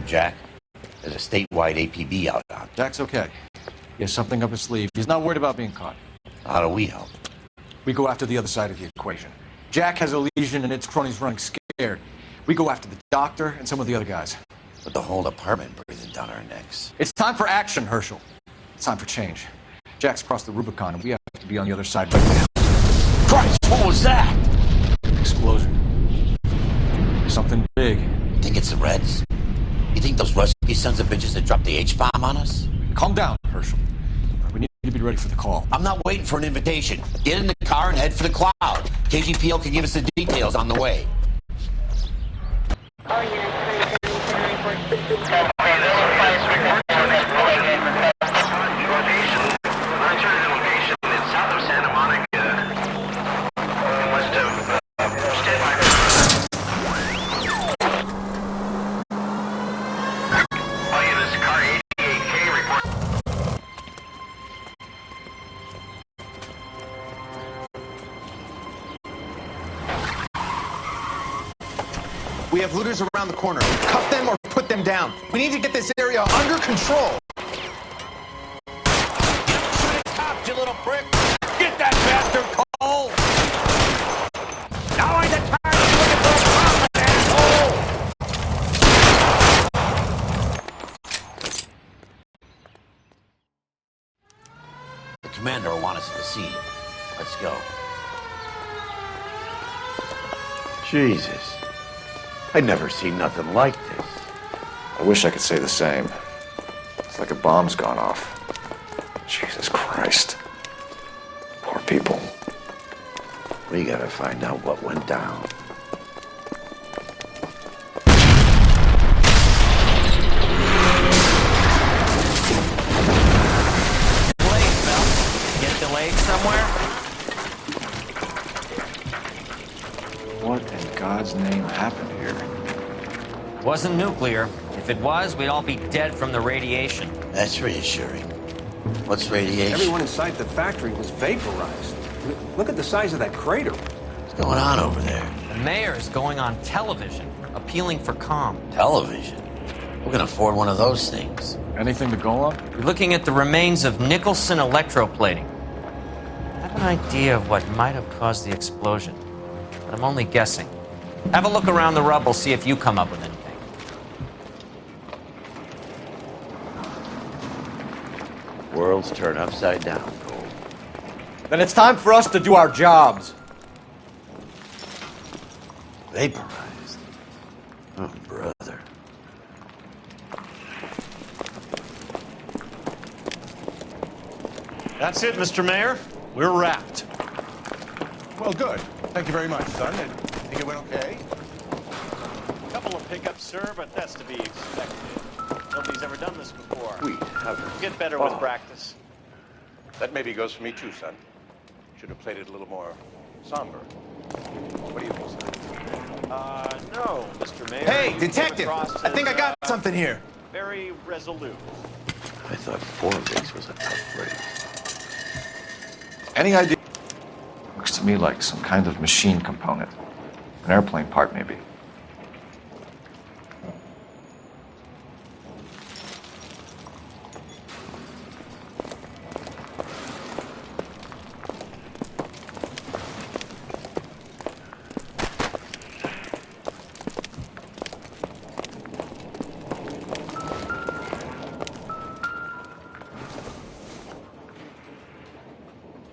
Jack. There's a statewide APB out. Jack's okay. He has something up his sleeve. He's not worried about being caught. How do we help? We go after the other side of the equation. Jack has a lesion and its cronies running scared. We go after the doctor and some of the other guys. With the whole department breathing down our necks. It's time for action, Herschel. It's time for change. Jack's crossed the Rubicon and we have to be on the other side right now. Christ, what was that? Explosion. Something big. You think it's the Reds? You think those rusty sons of bitches that dropped the H-bomb on us? Calm down, Herschel. We need to be ready for the call. I'm not waiting for an invitation. Get in the car and head for the cloud. KGPL can give us the details on the way. We have looters around the corner. Cuff them or put them down. We need to get this area under control. Cops, you little prick! Get that bastard, Cole! Now ain't the time to be looking for a problem, asshole! The commander will want us at the scene. Let's go. Jesus. I'd never seen nothing like this. I wish I could say the same. It's like a bomb's gone off. Jesus Christ. Poor people. We gotta find out what went down. Delayed, Phil. Get delayed somewhere? What in God's name happened here? Wasn't nuclear. If it was, we'd all be dead from the radiation. That's reassuring. What's radiation? Everyone inside the factory was vaporized. Look at the size of that crater. What's going on over there? The mayor is going on television, appealing for calm. Television? Who can afford one of those things? Anything to go on? We're looking at the remains of Nicholson electroplating. I have an idea of what might have caused the explosion, but I'm only guessing. Have a look around the rubble, see if you come up with anything. Worlds turn upside down, Cole. Then it's time for us to do our jobs. Vaporized. Oh, brother. That's it, Mr. Mayor. We're wrapped. Well, good. Thank you very much, son. I think it went okay. Couple of pickups, sir, but that's to be expected. Nobody's ever done this before. We haven't. Get better with practice. That maybe goes for me too, son. Should have played it a little more somber. What do you think, son? No, Mr. Mayor. Hey, You detective! came across I think I as, got something here. Very resolute. I thought 4 weeks was a tough break. Any idea? Looks to me like some kind of machine component. An airplane part, maybe.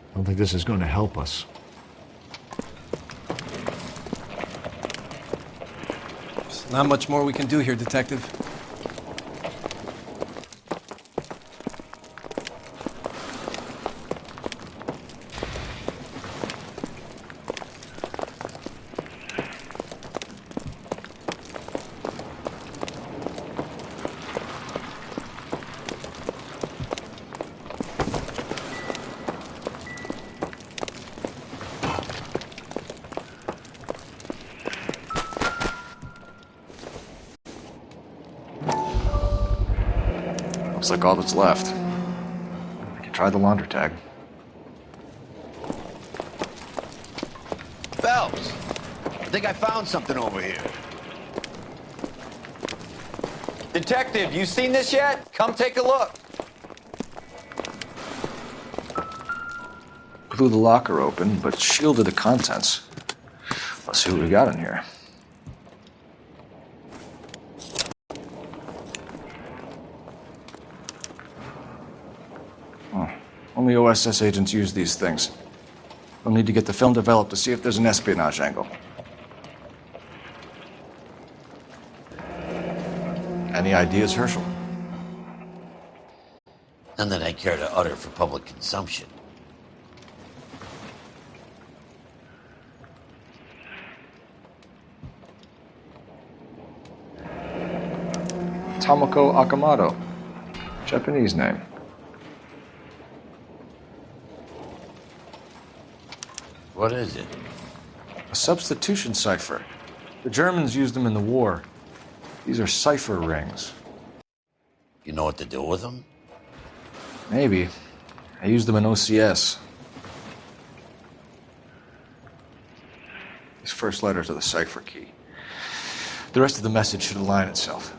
I don't think this is going to help us. There's not much more we can do here, Detective. Looks like all that's left. We can try the laundry tag. Phelps! I think I found something over here. Detective, you seen this yet? Come take a look. Blew the locker open, but shielded the contents. Let's see what we got in here. Only OSS agents use these things. We'll need to get the film developed to see if there's an espionage angle. Any ideas, Herschel? None that I care to utter for public consumption. Tomoko Akamoto. Japanese name. What is it? A substitution cipher. The Germans used them in the war. These are cipher rings. You know what to do with them? Maybe. I used them in OCS. These first letters are the cipher key. The rest of the message should align itself.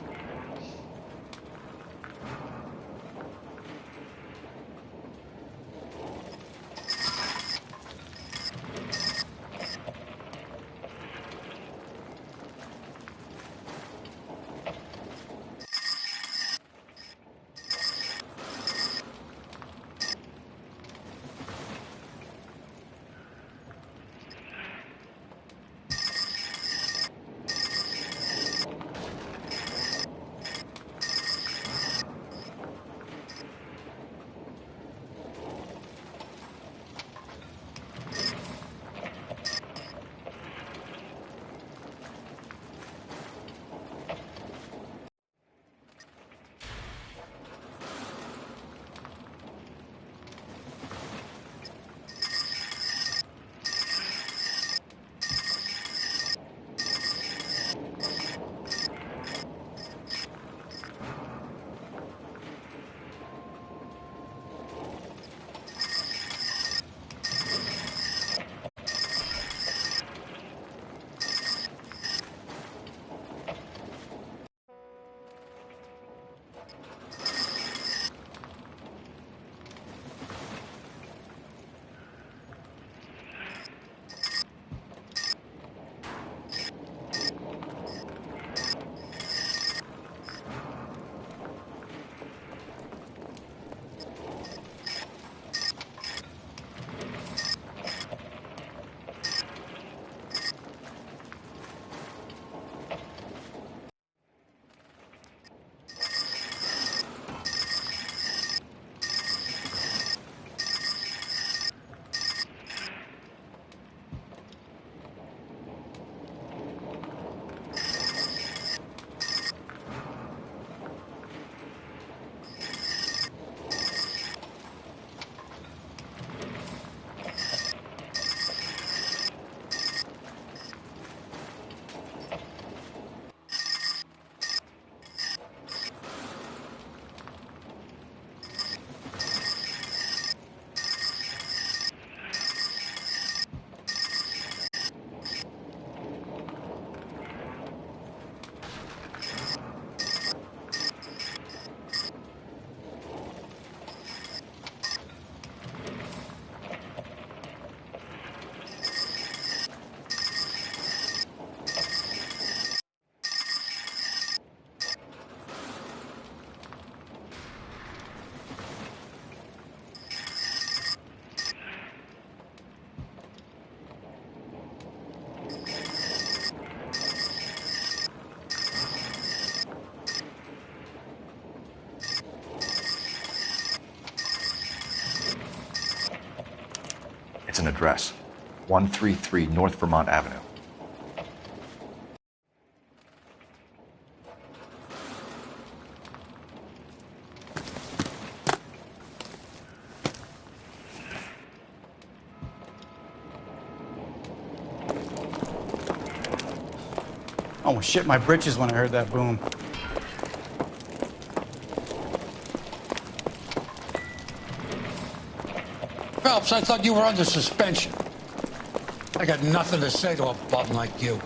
It's an address. 133 North Vermont Avenue. Almost shit my britches when I heard that boom. Phelps, I thought you were under suspension. I got nothing to say to a bum like you.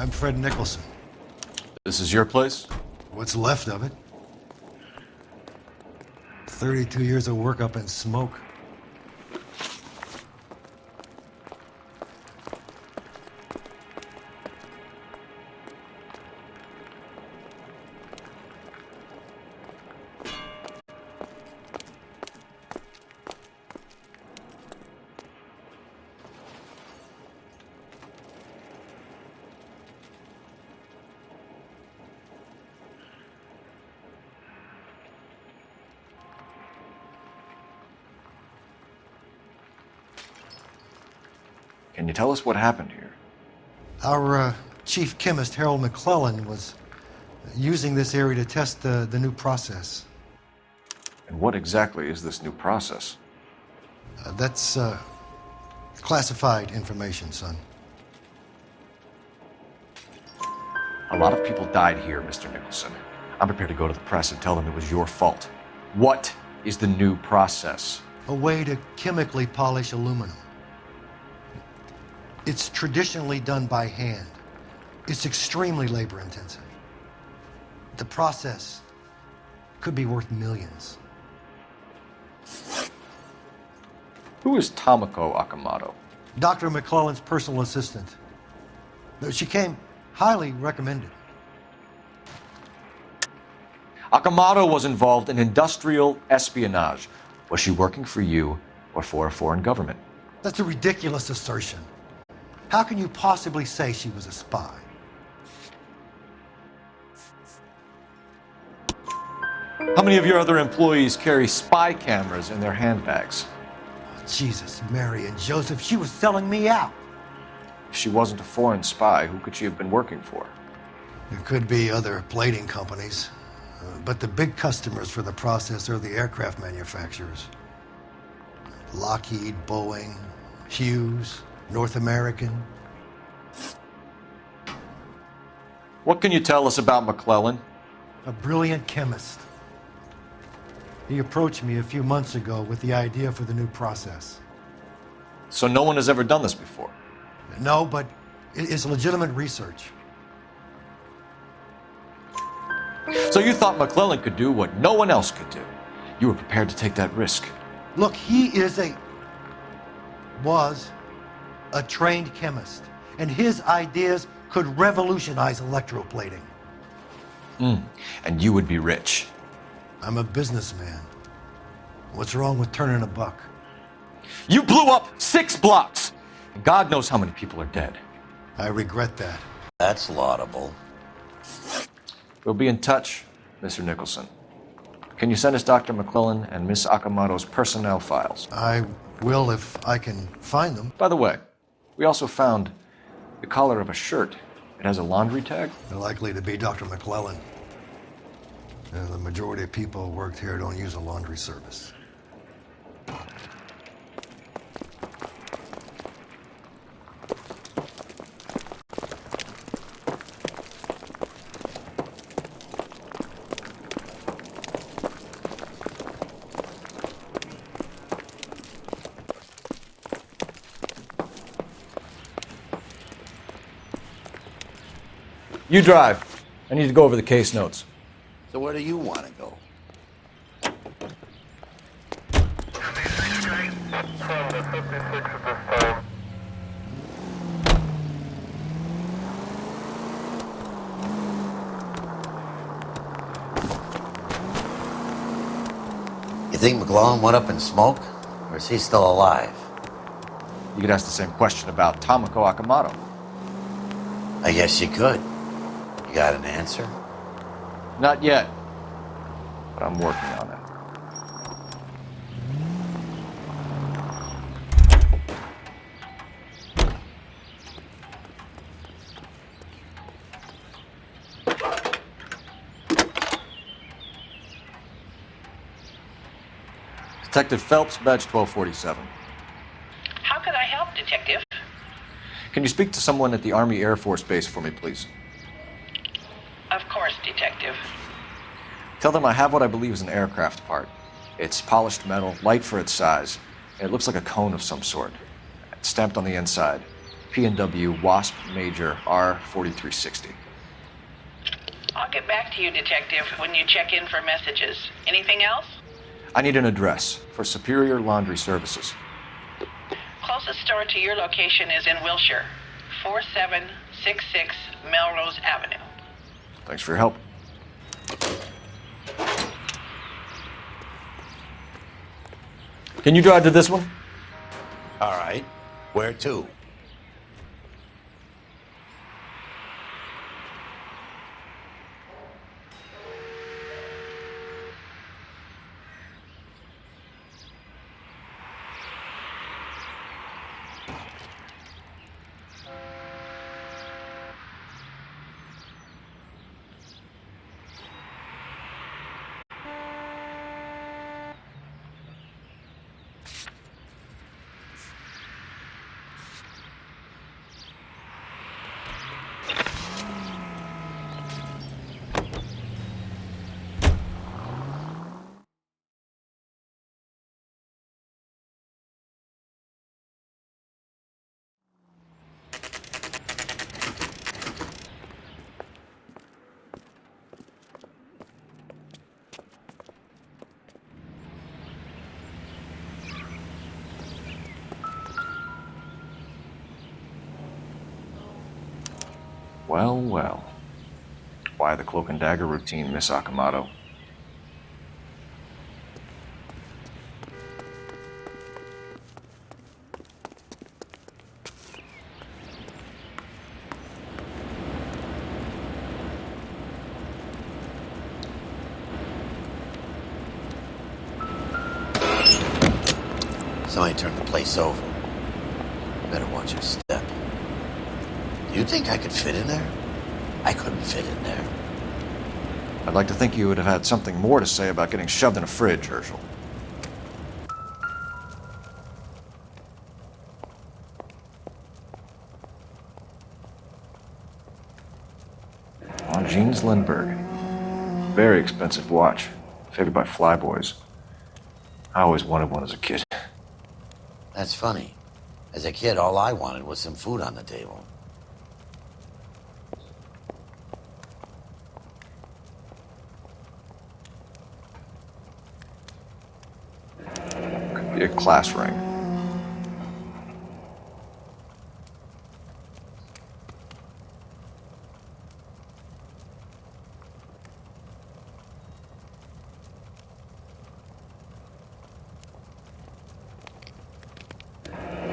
I'm Fred Nicholson. This is your place? What's left of it. 32 years of work up in smoke. Can you tell us what happened here? Our chief chemist, Harold McClellan, was using this area to test the new process. And what exactly is this new process? That's classified information, son. A lot of people died here, Mr. Nicholson. I'm prepared to go to the press and tell them it was your fault. What is the new process? A way to chemically polish aluminum. It's traditionally done by hand. It's extremely labor intensive. The process could be worth millions. Who is Tomoko Akamoto? Dr. McClellan's personal assistant. She came highly recommended. Akamoto was involved in industrial espionage. Was she working for you or for a foreign government? That's a ridiculous assertion. How can you possibly say she was a spy? How many of your other employees carry spy cameras in their handbags? Jesus, Mary and Joseph, she was selling me out. If she wasn't a foreign spy, who could she have been working for? There could be other plating companies, but the big customers for the process are the aircraft manufacturers. Lockheed, Boeing, Hughes, North American. What can you tell us about McClellan? A brilliant chemist. He approached me a few months ago with the idea for the new process. So no one has ever done this before? No, but it's legitimate research. So you thought McClellan could do what no one else could do? You were prepared to take that risk? Look, he was a trained chemist, and his ideas could revolutionize electroplating. And you would be rich? I'm a businessman. What's wrong with turning a buck? You blew up 6 blocks! And God knows how many people are dead. I regret that. That's laudable. We'll be in touch, Mr. Nicholson. Can you send us Dr. McClellan and Miss Akamoto's personnel files? I will if I can find them. By the way, we also found the collar of a shirt. It has a laundry tag. They're likely to be Dr. McClellan. The majority of people who worked here don't use a laundry service. You drive. I need to go over the case notes. So where do you want to go? You think McClellan went up in smoke? Or is he still alive? You could ask the same question about Tomoko Akamoto. I guess you could. You got an answer? Not yet, but I'm working on it. Detective Phelps, badge 1247. How can I help, Detective? Can you speak to someone at the Army Air Force Base for me, please? Of course, Detective. Tell them I have what I believe is an aircraft part. It's polished metal, light for its size, and it looks like a cone of some sort. It's stamped on the inside, P&W Wasp Major R4360. I'll get back to you, Detective, when you check in for messages. Anything else? I need an address for Superior Laundry Services. Closest store to your location is in Wilshire, 4766 Melrose Avenue. Thanks for your help. Can you drive to this one? All right. Where to? Well, well. Why the cloak and dagger routine, Miss Akamoto? Somebody turned the place over. Better watch your step. Do you think I could fit in there? I couldn't fit in there. I'd like to think you would have had something more to say about getting shoved in a fridge, Herschel. Longines Lindbergh. Very expensive watch. Favored by flyboys. I always wanted one as a kid. That's funny. As a kid, all I wanted was some food on the table. Could be a class ring.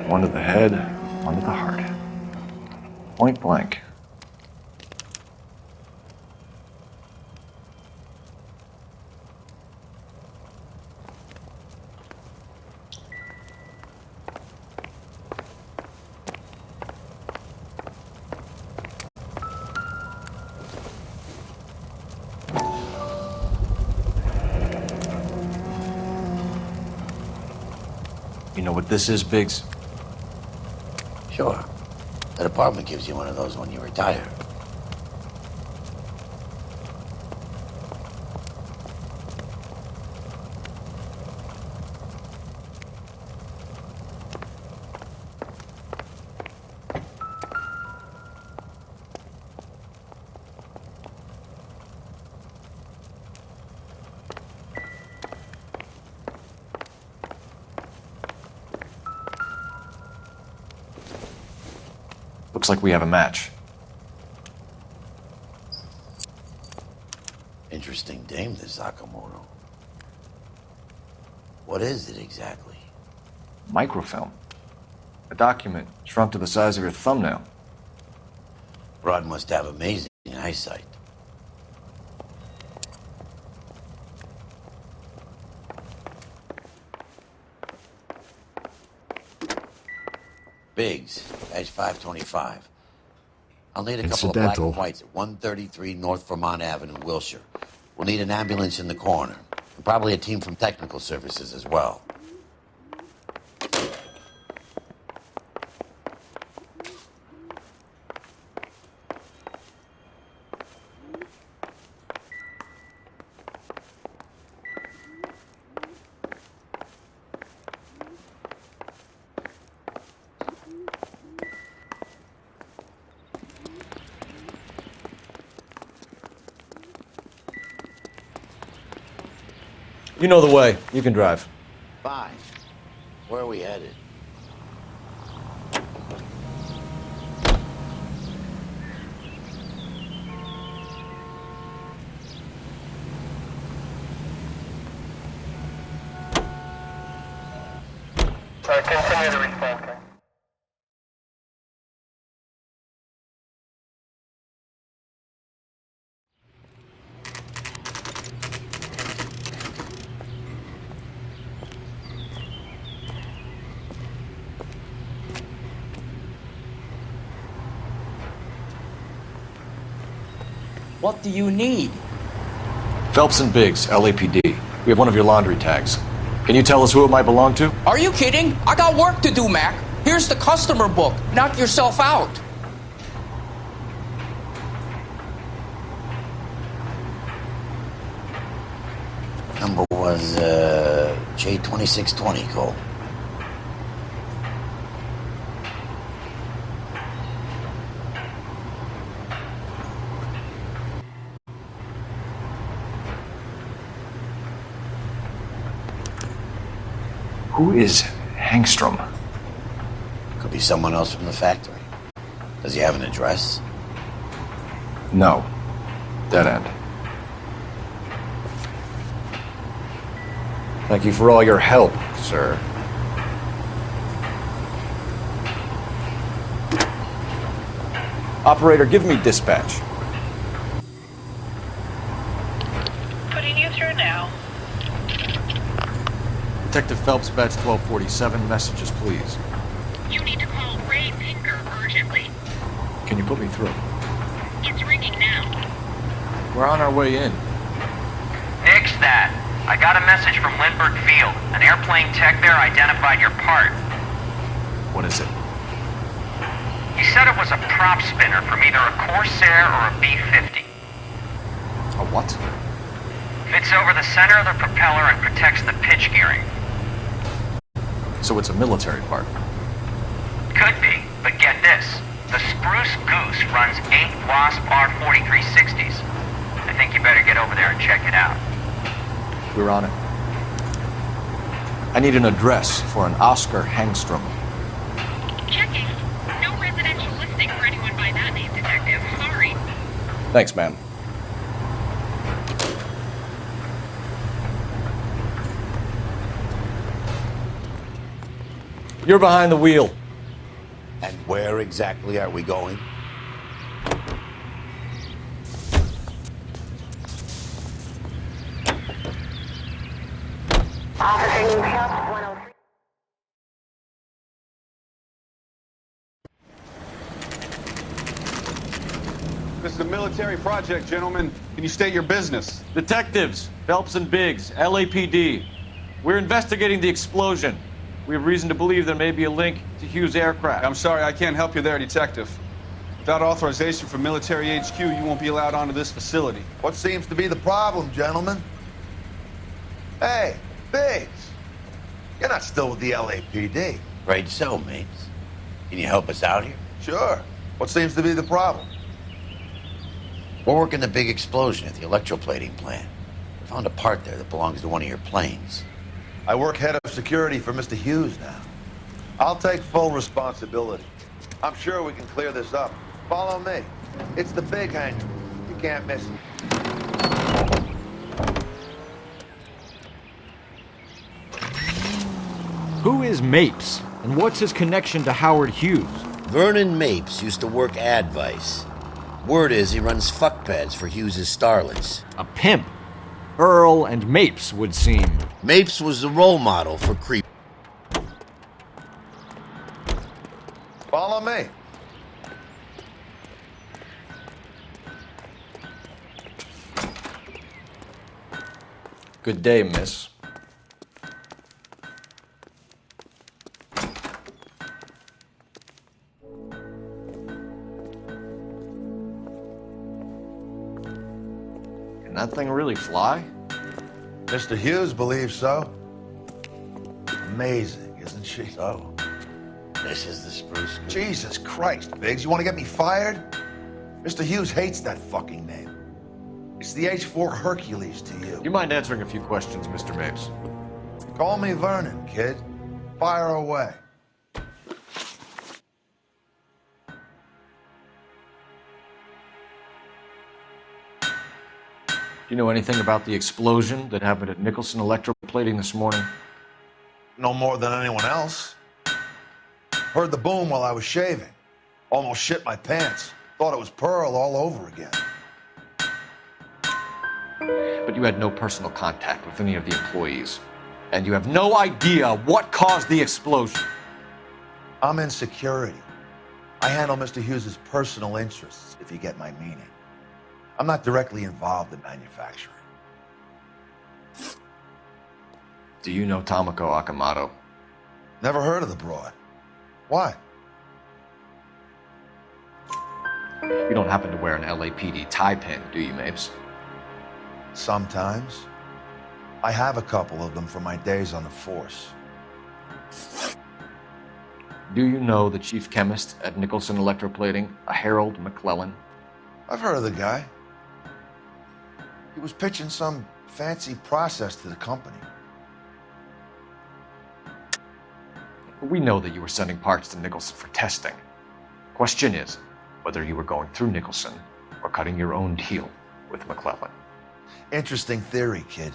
One to the head, one to the heart. Point blank. You know what this is, Biggs? Sure. The department gives you one of those when you retire. Looks like we have a match. Interesting dame, this Sakamoto. What is it exactly? Microfilm. A document shrunk to the size of your thumbnail. Broad must have amazing eyesight. Biggs, badge 525. I'll need a couple of black and whites at 133 North Vermont Avenue, Wilshire. We'll need an ambulance in the coroner, and probably a team from technical services as well. You know the way. You can drive. Fine. Where are we headed? Continue to respond. What do you need? Phelps and Biggs, LAPD. We have one of your laundry tags. Can you tell us who it might belong to? Are you kidding? I got work to do, Mac. Here's the customer book. Knock yourself out. Number was J2620, Cole. Who is Hangstrom? Could be someone else from the factory. Does he have an address? No. Dead end. Thank you for all your help, sir. Operator, give me dispatch. Putting you through now. Detective Phelps, badge 1247. Messages, please. You need to call Ray Pinker urgently. Can you put me through? It's ringing now. We're on our way in. Nix that. I got a message from Lindbergh Field. An airplane tech there identified your part. What is it? He said it was a prop spinner from either a Corsair or a B-50. A what? Fits over the center of the propeller and protects the pitch gearing. So it's a military part. Could be, but get this. The Spruce Goose runs 8 Wasp R4360s. I think you better get over there and check it out. We're on it. I need an address for an Oscar Hangstrom. Checking. No residential listing for anyone by that name, Detective. Sorry. Thanks, ma'am. You're behind the wheel. And where exactly are we going? This is a military project, gentlemen. Can you state your business? Detectives, Phelps and Biggs, LAPD. We're investigating the explosion. We have reason to believe there may be a link to Hughes' aircraft. I'm sorry, I can't help you there, Detective. Without authorization from Military HQ, you won't be allowed onto this facility. What seems to be the problem, gentlemen? Hey, Biggs. You're not still with the LAPD. Afraid so, mates. Can you help us out here? Sure. What seems to be the problem? We're working the big explosion at the electroplating plant. We found a part there that belongs to one of your planes. I work head of security for Mr. Hughes now. I'll take full responsibility. I'm sure we can clear this up. Follow me. It's the big hangar. You can't miss it. Who is Mapes, and what's his connection to Howard Hughes? Vernon Mapes used to work Advice. Word is he runs fuck pads for Hughes' starlets. A pimp. Earl and Mapes would seem. Mapes was the role model for creep. Follow me. Good day, miss. Can that thing really fly? Mr. Hughes believes so. Amazing, isn't she? So, this is the Spruce Goose. Jesus Christ, Biggs, you want to get me fired? Mr. Hughes hates that fucking name. It's the H-4 Hercules to you. Do you mind answering a few questions, Mr. Mapes? Call me Vernon, kid. Fire away. Do you know anything about the explosion that happened at Nicholson Electroplating this morning? No more than anyone else. Heard the boom while I was shaving. Almost shit my pants. Thought it was Pearl all over again. But you had no personal contact with any of the employees. And you have no idea what caused the explosion. I'm in security. I handle Mr. Hughes's personal interests, if you get my meaning. I'm not directly involved in manufacturing. Do you know Tomoko Akamoto? Never heard of the broad. Why? You don't happen to wear an LAPD tie pin, do you, Mapes? Sometimes. I have a couple of them from my days on the force. Do you know the chief chemist at Nicholson Electroplating, a Harold McClellan? I've heard of the guy. He was pitching some fancy process to the company. We know that you were sending parts to Nicholson for testing. Question is whether you were going through Nicholson or cutting your own deal with McClellan. Interesting theory, kid.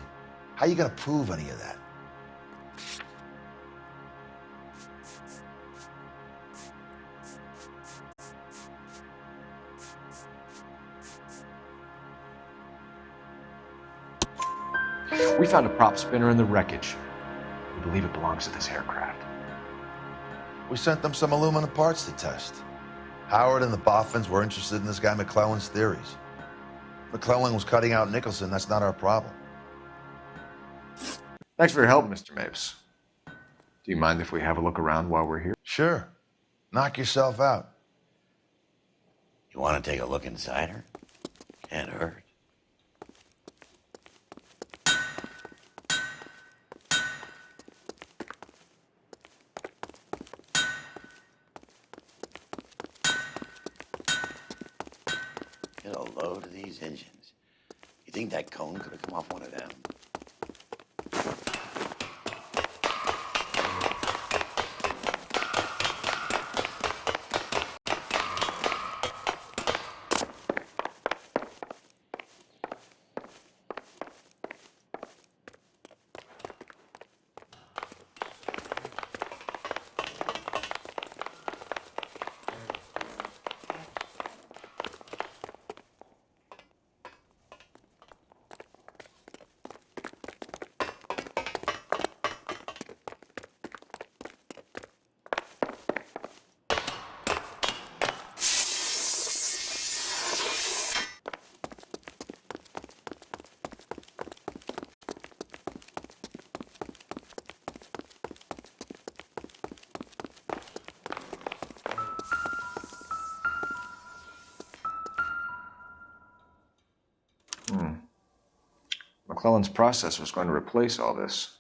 How you gonna prove any of that? We found a prop spinner in the wreckage. We believe it belongs to this aircraft. We sent them some aluminum parts to test. Howard and the Boffins were interested in this guy McClellan's theories. McClellan was cutting out Nicholson. That's not our problem. Thanks for your help, Mr. Mapes. Do you mind if we have a look around while we're here? Sure. Knock yourself out. You want to take a look inside her? Can't hurt. Get a load of these engines. You think that cone could have come off one of them? McClellan's process was going to replace all this.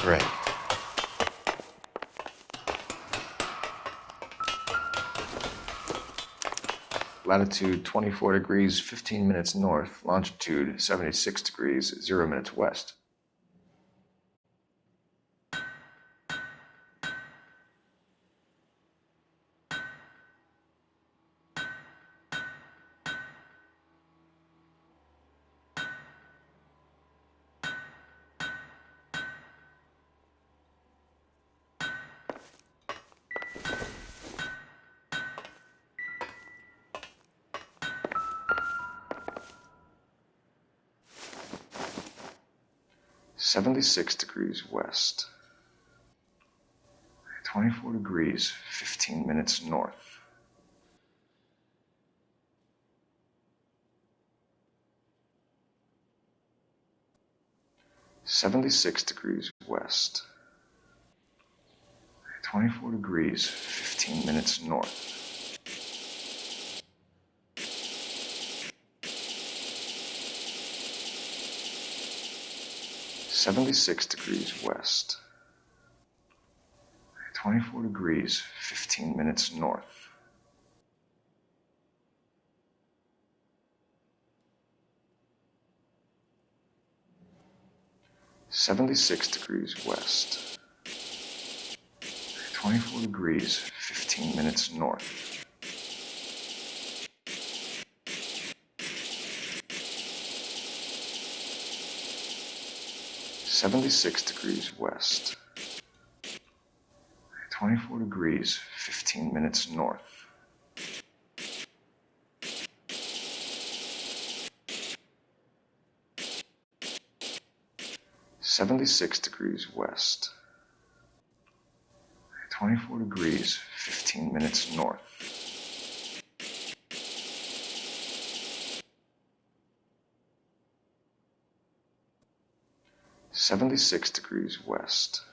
Great. Latitude 24 degrees, 15 minutes north. Longitude 76 degrees, 0 minutes west. .76 degrees west. 24 degrees, 15 minutes north. 76 degrees west. 24 degrees, 15 minutes north. 76 degrees west. 24 degrees, 15 minutes north. 76 degrees west. 24 degrees, 15 minutes north. 76 degrees west. 24 degrees, 15 minutes north. 76 degrees west. 24 degrees, 15 minutes north. 76 degrees west.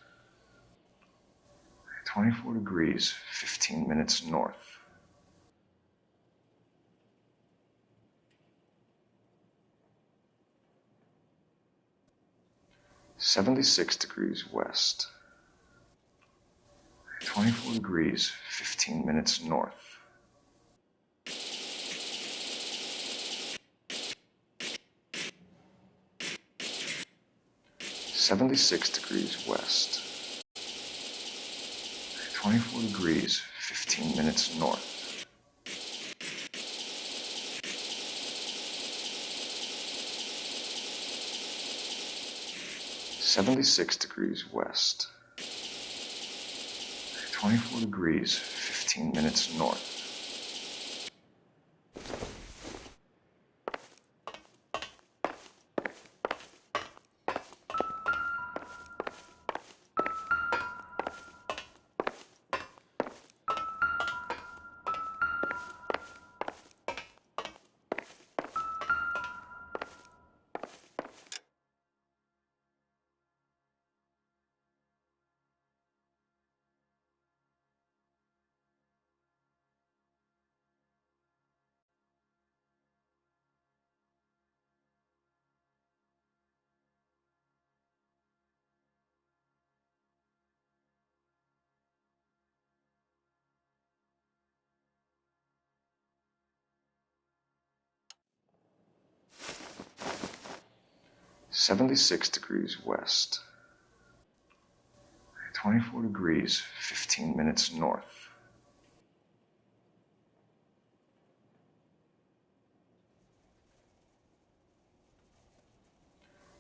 24 degrees, 15 minutes north. 76 degrees west. 24 degrees, 15 minutes north. 76 degrees west. 24 degrees, 15 minutes north. 76 degrees west. 24 degrees, 15 minutes north. "76 degrees west. 24 degrees, 15 minutes north.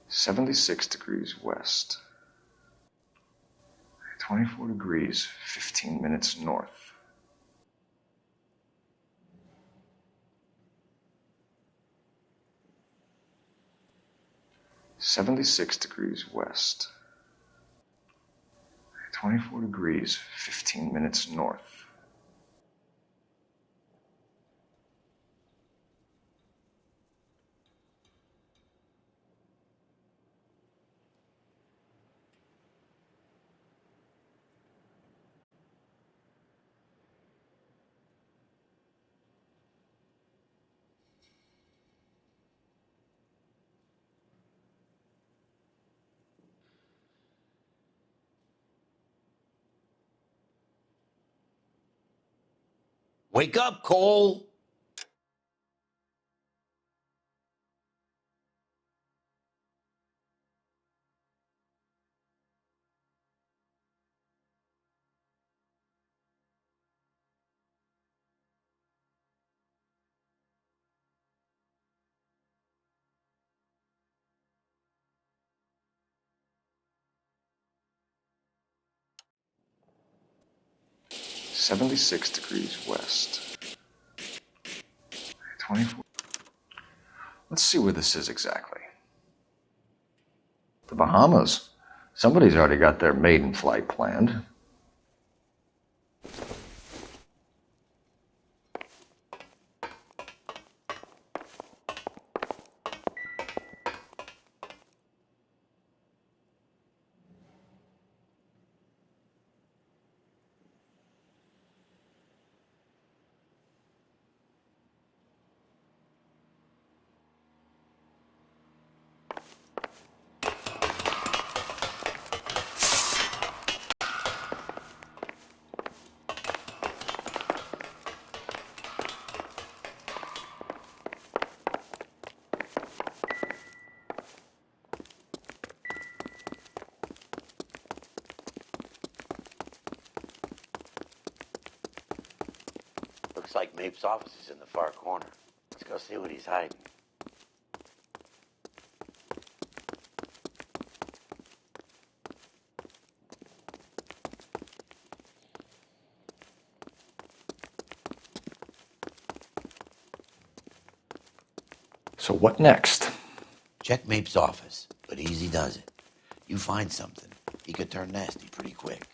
76 degrees west. 24 degrees, 15 minutes north. 76 degrees west. 24 degrees, 15 minutes north. 'Wake up, Cole!' "76 degrees west. 24. Let's see where this is exactly. The Bahamas. Somebody's already got their maiden flight planned. like Mapes' office is in the far corner. Let's go see what he's hiding. So what next? Check Mapes' office, but easy does it. You find something, he could turn nasty pretty quick.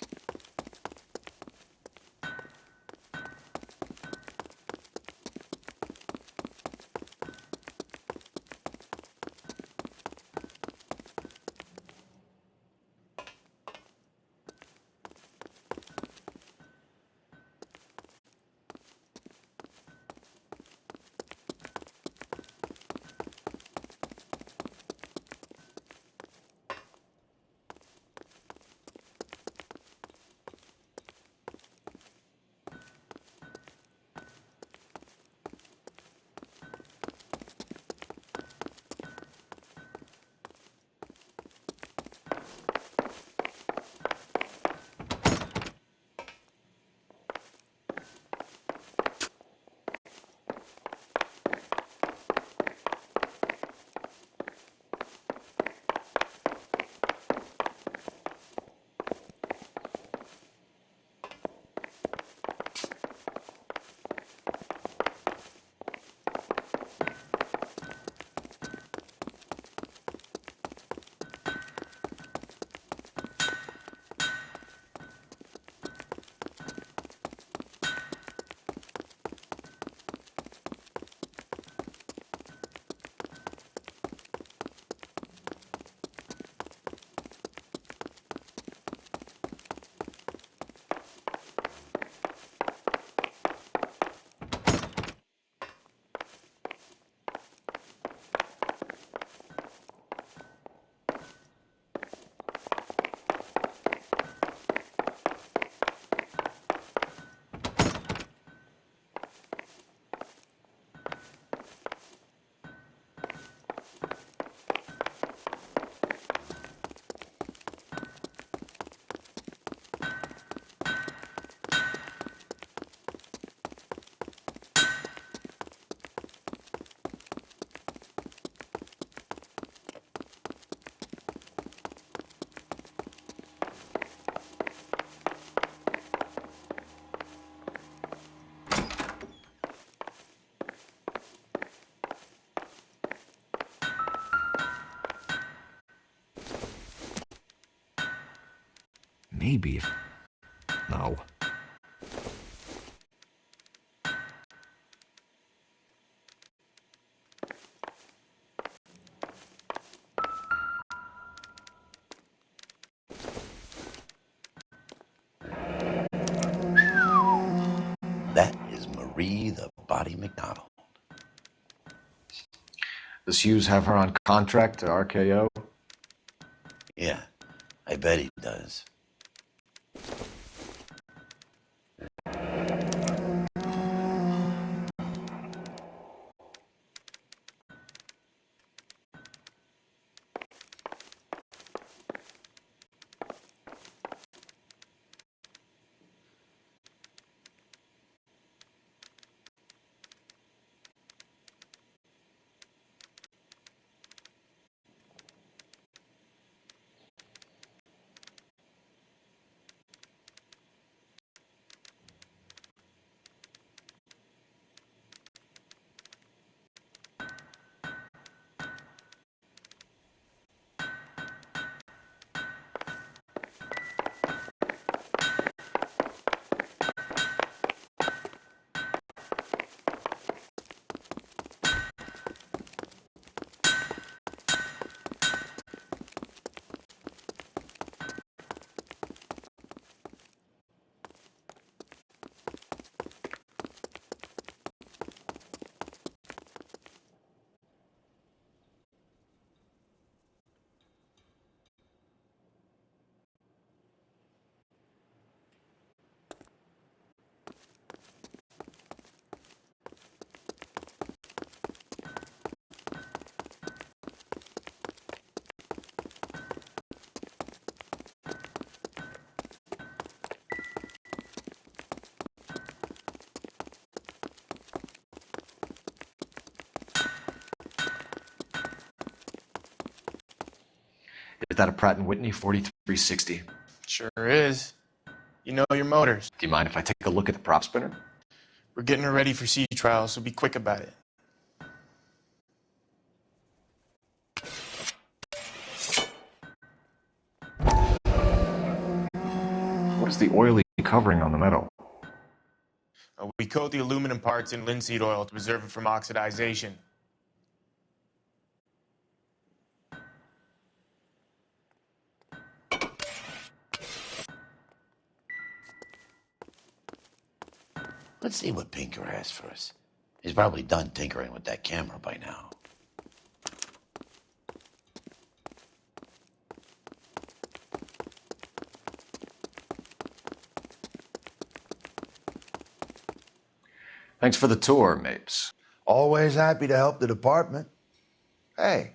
Maybe. No. That is Marie the Body McDonald. Does Hughes have her on contract to RKO? Yeah, I bet he does. Is that a Pratt & Whitney 4360? Sure is. You know your motors. Do you mind if I take a look at the prop spinner? We're getting her ready for sea trials, so be quick about it. What is the oily covering on the metal? We coat the aluminum parts in linseed oil to preserve it from oxidization. Let's see what Pinker has for us. He's probably done tinkering with that camera by now. Thanks for the tour, Mapes. Always happy to help the department. Hey,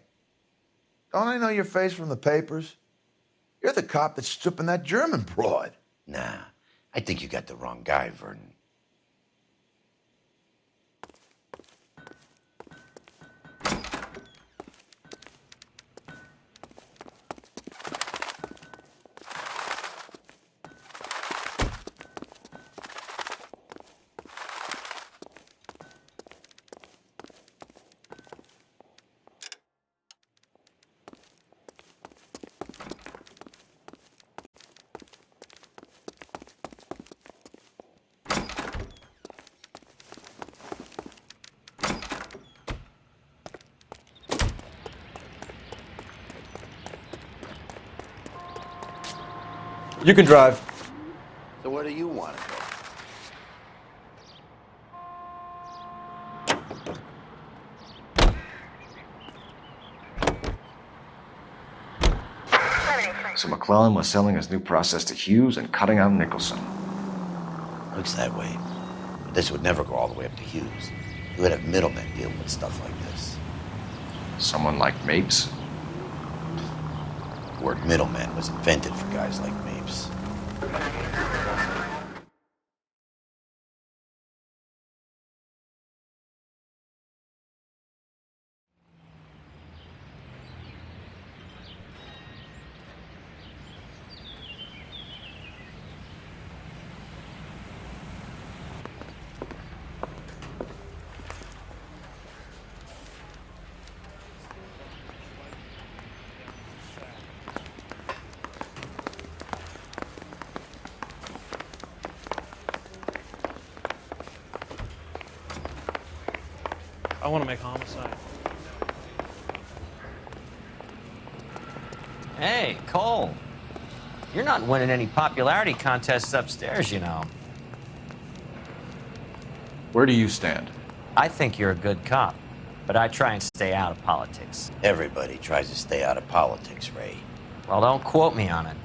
don't I know your face from the papers? You're the cop that's stripping that German broad. Nah, I think you got the wrong guy, Vernon. You can drive. So where do you want to go? So McClellan was selling his new process to Hughes and cutting out Nicholson. Looks that way. But this would never go all the way up to Hughes. You would have middlemen deal with stuff like this. Someone like Mapes? The word middleman was invented for guys like Mapes. I want to make homicide. Hey, Cole. You're not winning any popularity contests upstairs, you know. Where do you stand? I think you're a good cop, but I try and stay out of politics. Everybody tries to stay out of politics, Ray. Well, don't quote me on it,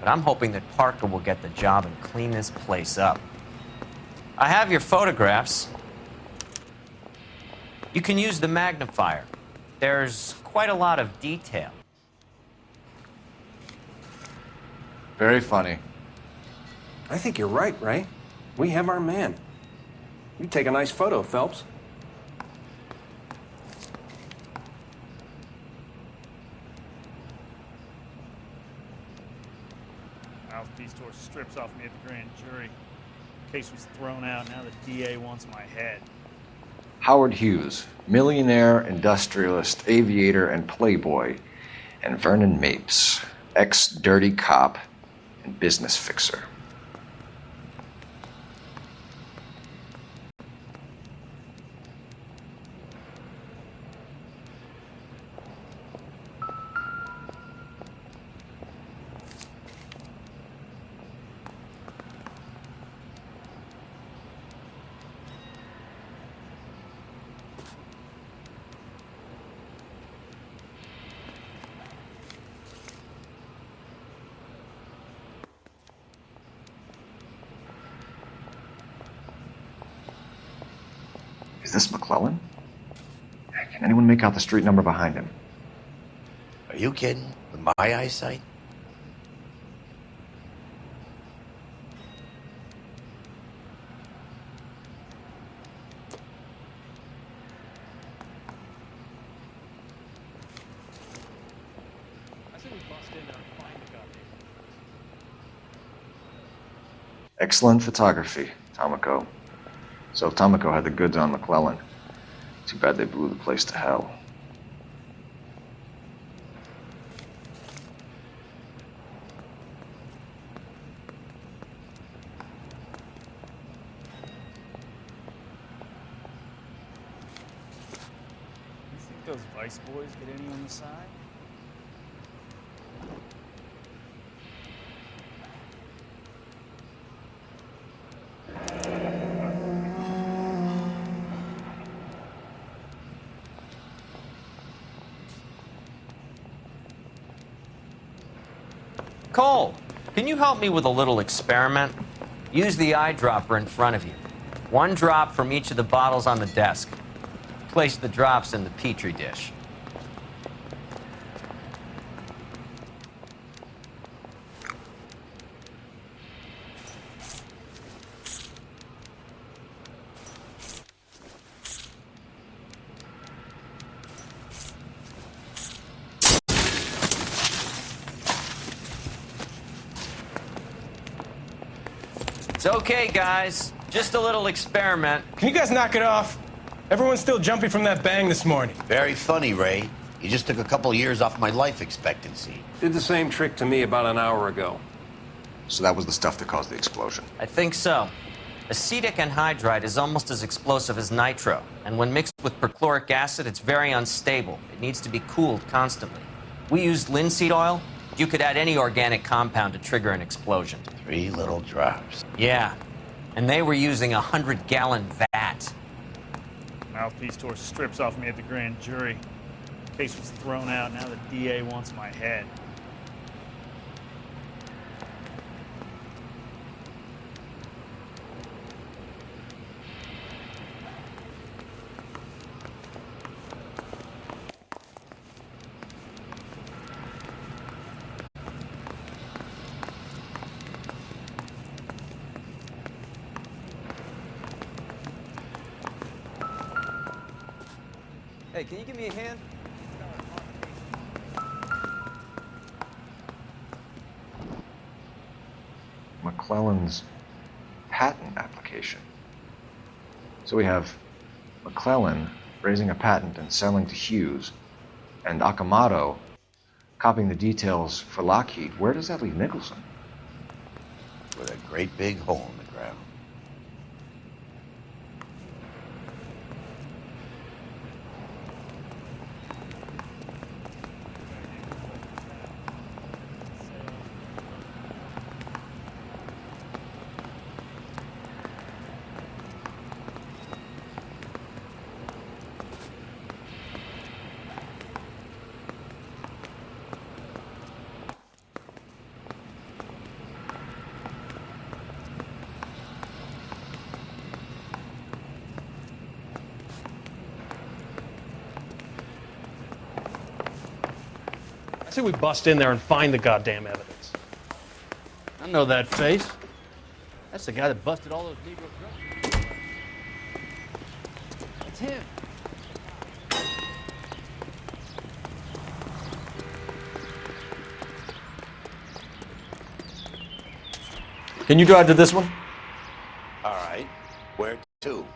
but I'm hoping that Parker will get the job and clean this place up. I have your photographs. You can use the magnifier. There's quite a lot of detail. Very funny. I think you're right, Ray. We have our man. You take a nice photo, Phelps. Mouthpiece tore strips off me at the grand jury. Case was thrown out. Now the DA wants my head. Howard Hughes, millionaire, industrialist, aviator, and playboy. And Vernon Mapes, ex-dirty cop and business fixer. Is this McClellan? Can anyone make out the street number behind him? Are you kidding? With my eyesight? I say we bust in Excellent photography, Tomoko. So if Tomoko had the goods on McClellan, too bad they blew the place to hell. You think those Vice boys get any on the side? Cole, can you help me with a little experiment? Use the eyedropper in front of you. One drop from each of the bottles on the desk. Place the drops in the Petri dish. It's okay, guys. Just a little experiment. Can you guys knock it off? Everyone's still jumpy from that bang this morning. Very funny, Ray. You just took a couple years off my life expectancy. Did the same trick to me about an hour ago. So that was the stuff that caused the explosion. I think so. Acetic anhydride is almost as explosive as nitro, and when mixed with perchloric acid, it's very unstable. It needs to be cooled constantly. We used linseed oil. You could add any organic compound to trigger an explosion. 3 little drops. Yeah, and they were using a 100-gallon vat. Mouthpiece tore strips off me at the grand jury. Case was thrown out. Now the DA wants my head. Hey, can you give me a hand? McClellan's patent application. So we have McClellan raising a patent and selling to Hughes, and Akamoto copying the details for Lockheed. Where does that leave Nicholson? With a great big hole in the ground. I say we bust in there and find the goddamn evidence. I know that face. That's the guy that busted all those Negro drugs. That's him. Can you drive to this one? All right. Where to?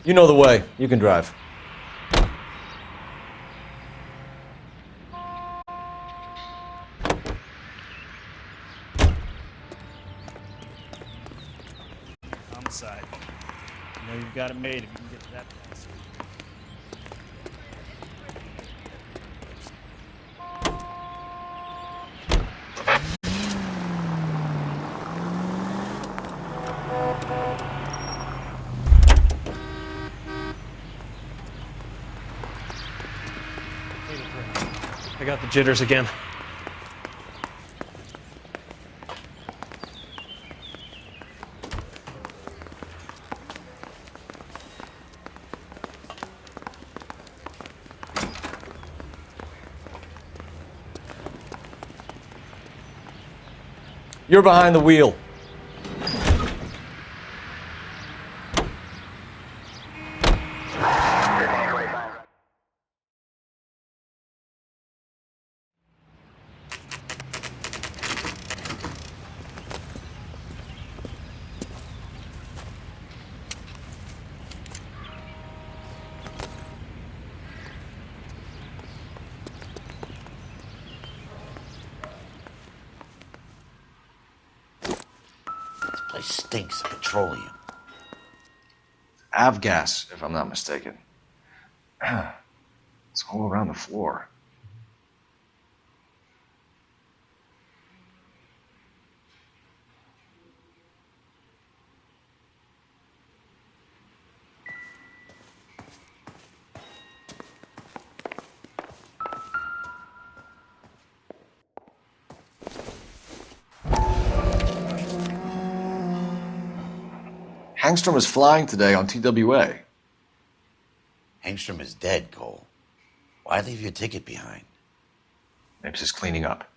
You know the way. You can drive. Homicide. You know you've got it made if you can get to that fast. I got the jitters again. You're behind the wheel. Place stinks of petroleum. Avgas, if I'm not mistaken. It's all around the floor. Hangstrom is flying today on TWA. Hangstrom is dead, Cole. Why leave your ticket behind? Mapes is cleaning up.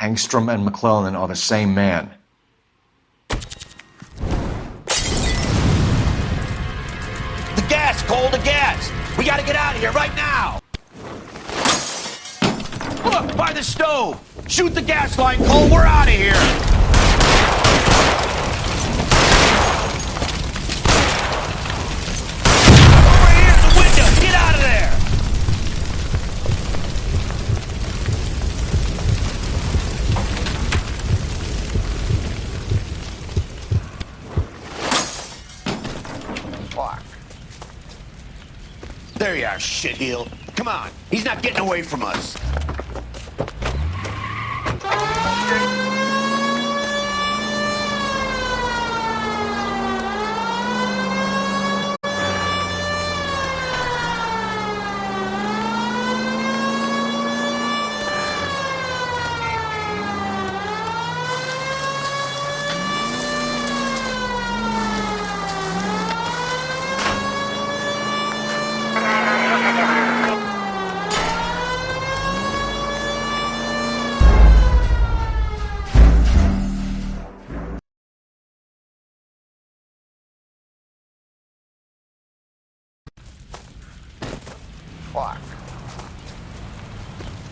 Hangstrom and McClellan are the same man. The gas, Cole, the gas! We gotta get out of here right now! Look, by the stove! Shoot the gas line, Cole, we're out of here! Over here at the window! Get out of there! There you are, shitheel. Come on, he's not getting away from us.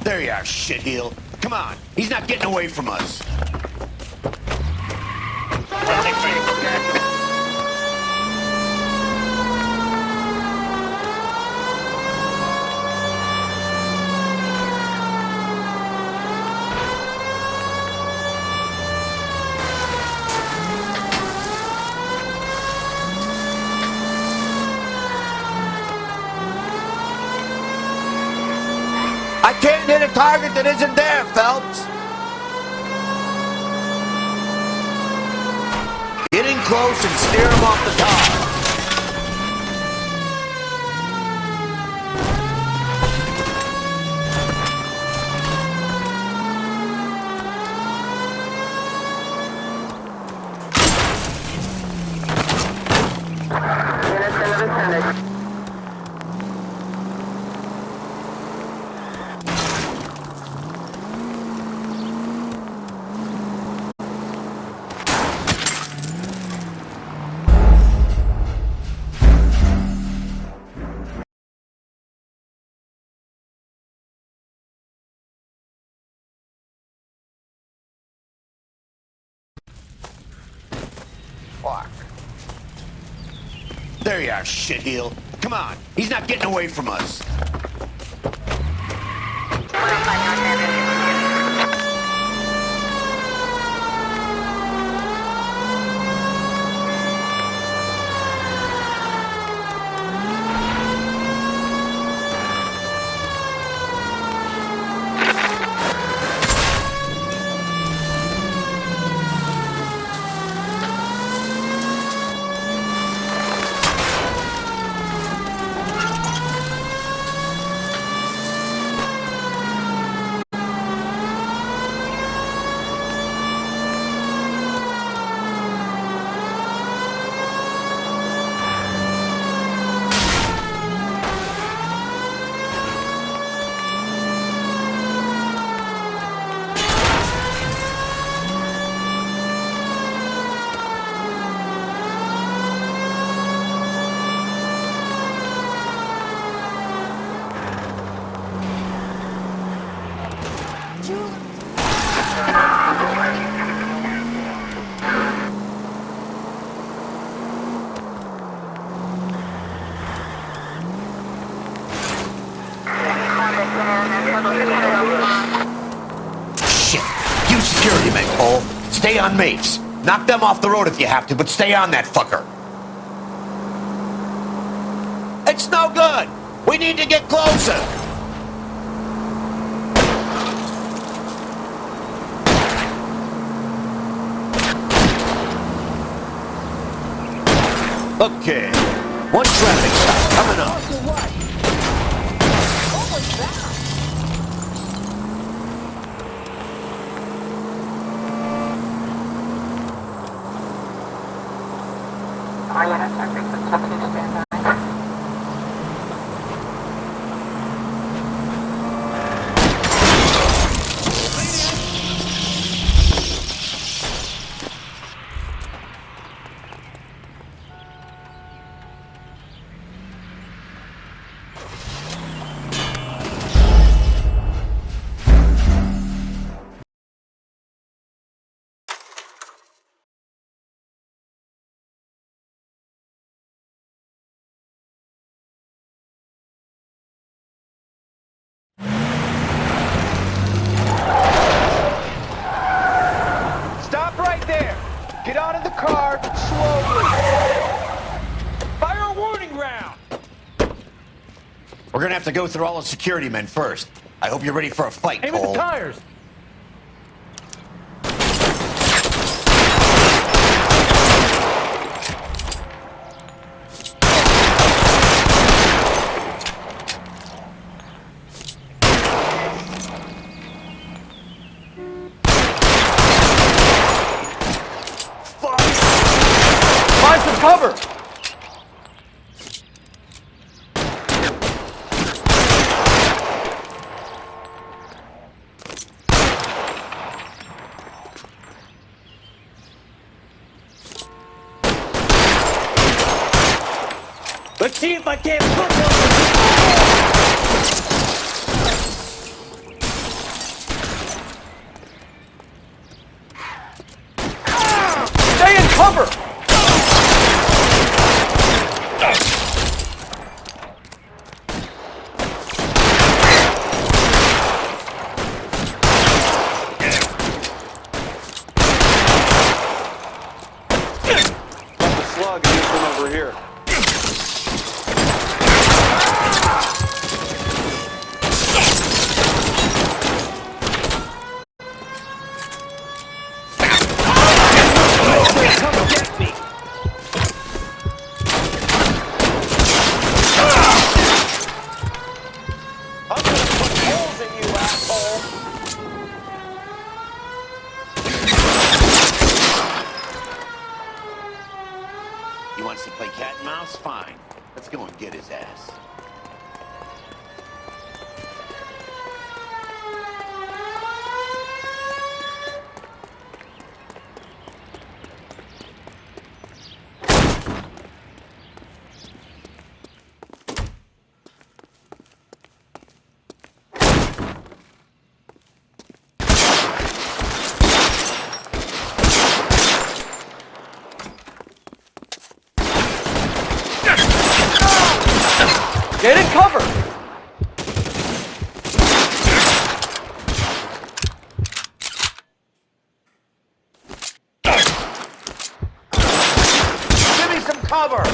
There you are, shitheel. Come on, he's not getting away from us. I can't hit a target that isn't there, Phelps. Get in close and steer him off the top. There you are, shitheel. Come on, he's not getting away from us. Shit. You security men, Cole. Stay on Mapes. Knock them off the road if you have to, but stay on that fucker. It's no good. We need to get closer. Okay. One traffic stop coming up. Stop right there. Get out of the car slowly. Fire a warning round. We're gonna have to go through all the security men first. I hope you're ready for a fight, Aim at Cole. the tires. Find some cover! Let's see if I can't put one. Stay in cover! Got the slug and this one over here. Come get me. I'm gonna put holes in you, asshole. He wants to play cat and mouse? Fine. Let's go and get his ass. Get in cover! Give me some cover!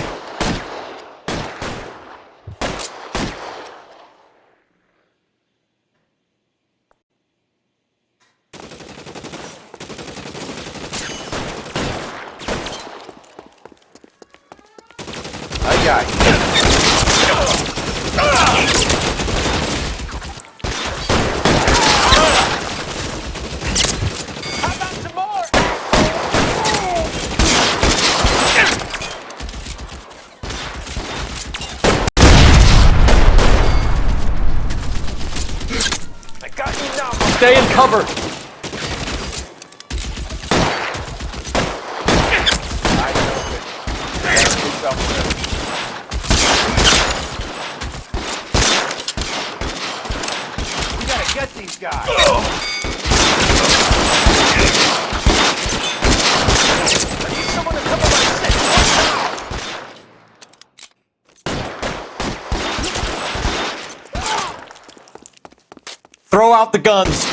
I got you. How about some more? I got you now. Stay in cover! I know it. Gotta be somewhere. We gotta get these guys. I need someone to cover my six. Throw out the guns!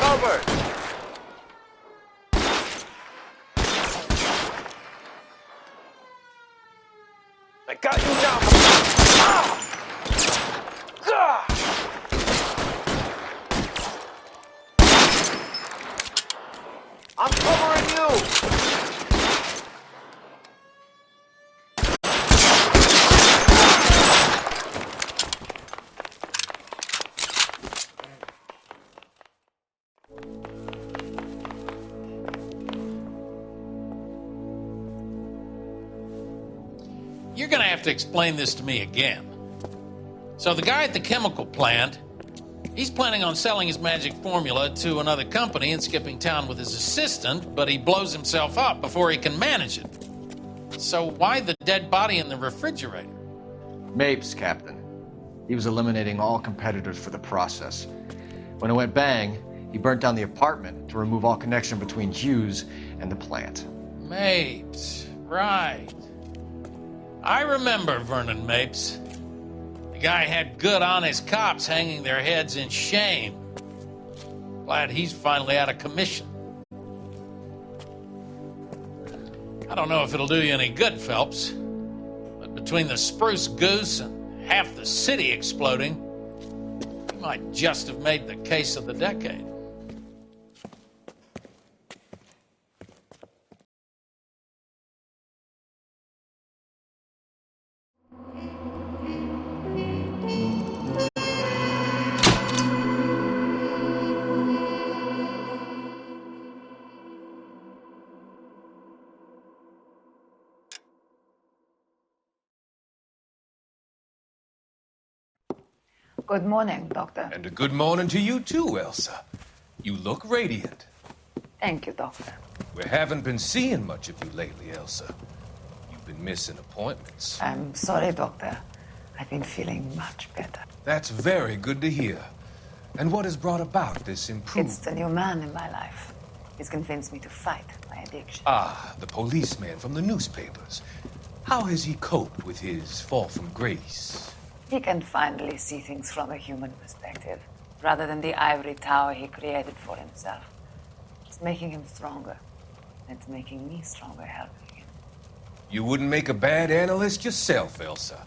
Cover! I got you now! I'm covering you! You're gonna have to explain this to me again. So the guy at the chemical plant, he's planning on selling his magic formula to another company and skipping town with his assistant, but he blows himself up before he can manage it. So why the dead body in the refrigerator? Mapes, Captain. He was eliminating all competitors for the process. When it went bang, he burnt down the apartment to remove all connection between Hughes and the plant. Mapes, right. I remember Vernon Mapes. The guy had good, honest cops hanging their heads in shame. Glad he's finally out of commission. I don't know if it'll do you any good, Phelps, but between the spruce goose and half the city exploding, you might just have made the case of the decade. Good morning, Doctor. And a good morning to you too, Elsa. You look radiant. Thank you, Doctor. We haven't been seeing much of you lately, Elsa. You've been missing appointments. I'm sorry, Doctor. I've been feeling much better. That's very good to hear. And what has brought about this improvement? It's the new man in my life. He's convinced me to fight my addiction. Ah, the policeman from the newspapers. How has he coped with his fall from grace? He can finally see things from a human perspective, rather than the ivory tower he created for himself. It's making him stronger. It's making me stronger helping him. You wouldn't make a bad analyst yourself, Elsa.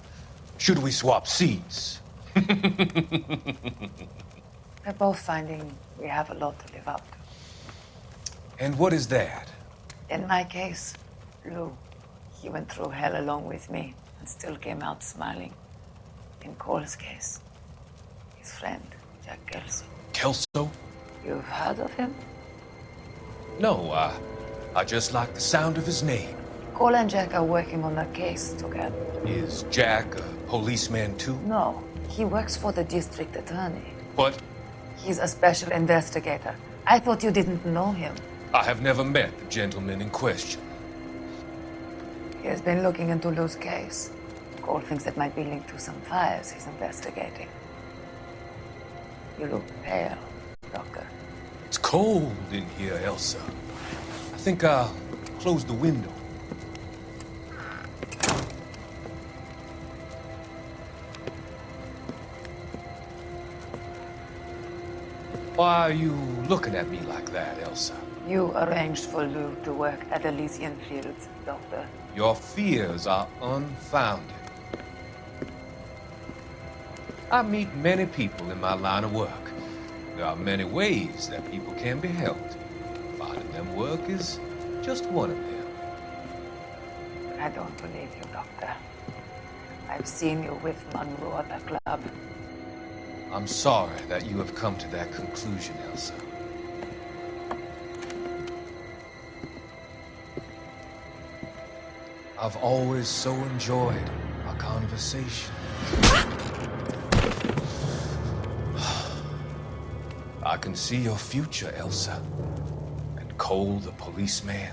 Should we swap seats? We're both finding we have a lot to live up to. And what is that? In my case, Lou. He went through hell along with me and still came out smiling. In Cole's case, his friend, Jack Kelso. Kelso? You've heard of him? No, I just like the sound of his name. Cole and Jack are working on a case together. Is Jack a policeman too? No, he works for the district attorney. What? He's a special investigator. I thought you didn't know him. I have never met the gentleman in question. He has been looking into Lou's case. Cole thinks it might be linked to some fires he's investigating. You look pale, Doctor. It's cold in here, Elsa. I think I'll close the window. Why are you looking at me like that, Elsa? You arranged for Lou to work at Elysian Fields, Doctor. Your fears are unfounded. I meet many people in my line of work. There are many ways that people can be helped. Finding them work is just one of them. I don't believe you, Doctor. I've seen you with Monroe at the club. I'm sorry that you have come to that conclusion, Elsa. I've always so enjoyed our conversation. I can see your future, Elsa. And Cole, the policeman.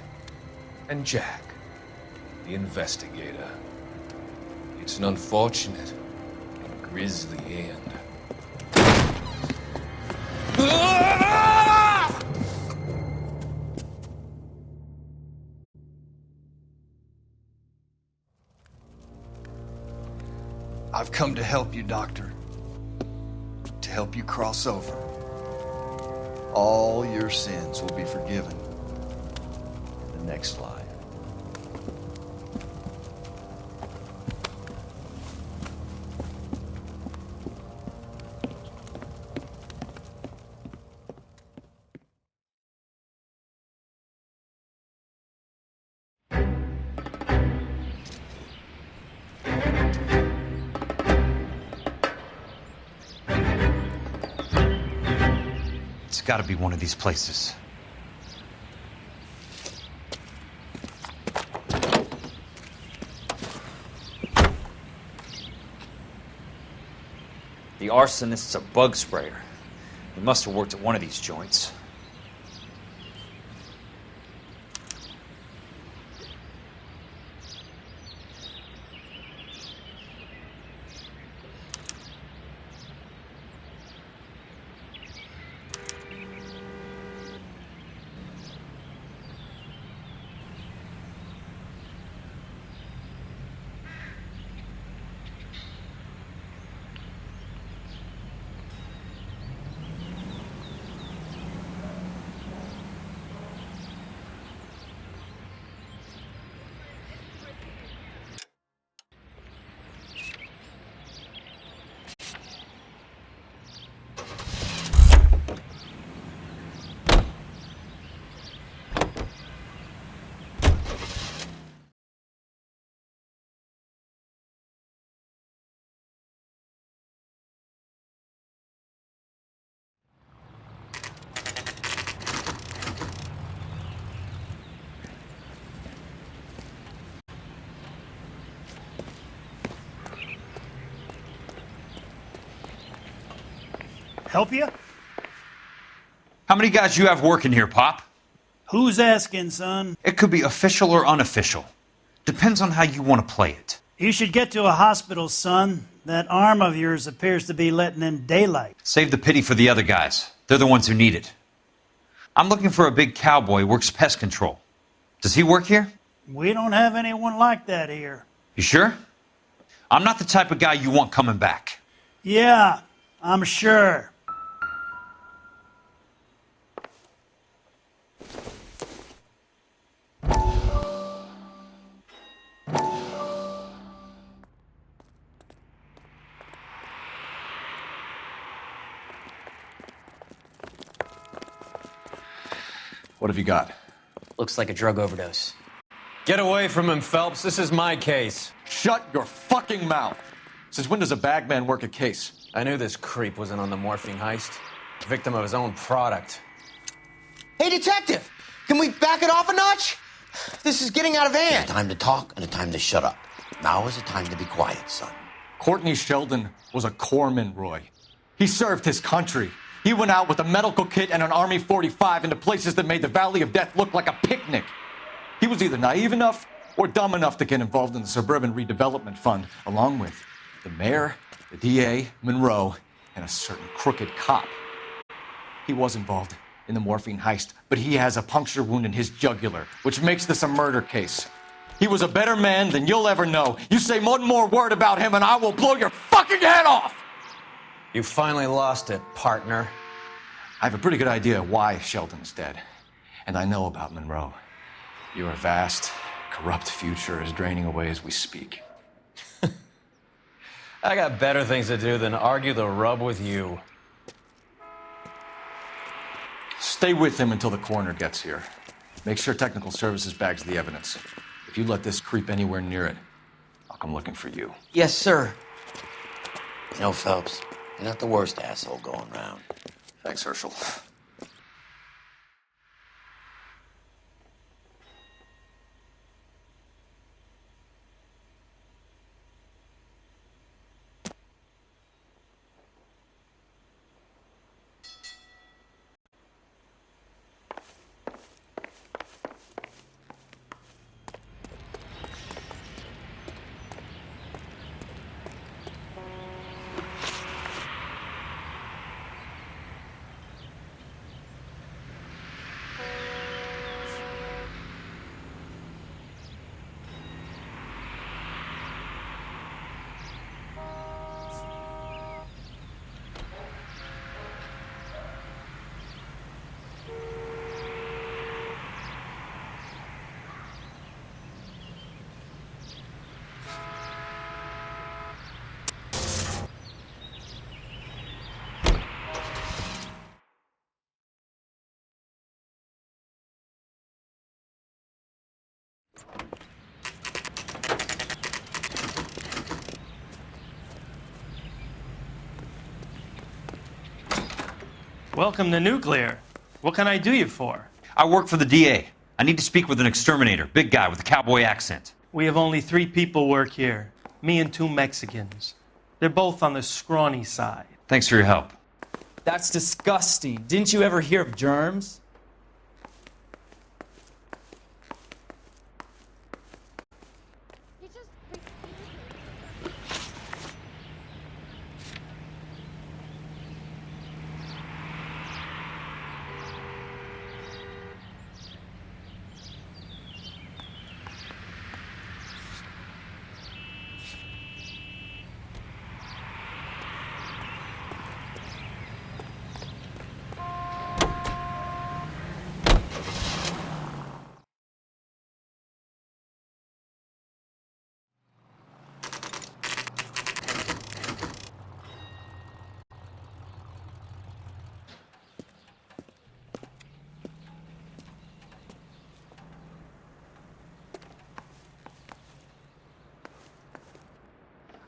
And Jack, the investigator. It's an unfortunate and grisly end. I've come to help you, Doctor. help you cross over. All your sins will be forgiven in the next life. It's gotta be one of these places. The arsonist's a bug sprayer. He must have worked at one of these joints. Help you? How many guys you have working here, Pop? Who's asking, son? It could be official or unofficial. Depends on how you want to play it. You should get to a hospital, son. That arm of yours appears to be letting in daylight. Save the pity for the other guys. They're the ones who need it. I'm looking for a big cowboy who works pest control. Does he work here? We don't have anyone like that here. You sure? I'm not the type of guy you want coming back. Yeah, I'm sure. What have you got? Looks like a drug overdose. Get away from him, Phelps. This is my case. Shut your fucking mouth! Since when does a bagman work a case? I knew this creep wasn't on the morphine heist. Victim of his own product. Hey, detective! Can we back it off a notch? This is getting out of hand. There's a time to talk and a time to shut up. Now is the time to be quiet, son. Courtney Sheldon was a corpsman, Roy. He served his country. He went out with a medical kit and an Army 45 into places that made the Valley of Death look like a picnic. He was either naive enough or dumb enough to get involved in the Suburban Redevelopment Fund, along with the mayor, the DA, Monroe, and a certain crooked cop. He was involved in the morphine heist, but he has a puncture wound in his jugular, which makes this a murder case. He was a better man than you'll ever know. You say one more word about him and I will blow your fucking head off! You finally lost it, partner. I have a pretty good idea why Sheldon's dead. And I know about Monroe. Your vast, corrupt future is draining away as we speak. I got better things to do than argue the rub with you. Stay with him until the coroner gets here. Make sure technical services bags the evidence. If you let this creep anywhere near it, I'll come looking for you. Yes, sir. You know, Phelps, you're not the worst asshole going round. Thanks, Herschel. Welcome to Nuclear. What can I do you for? I work for the DA. I need to speak with an exterminator, big guy with a cowboy accent. We have only 3 people work here. Me and 2 Mexicans. They're both on the scrawny side. Thanks for your help. That's disgusting. Didn't you ever hear of germs?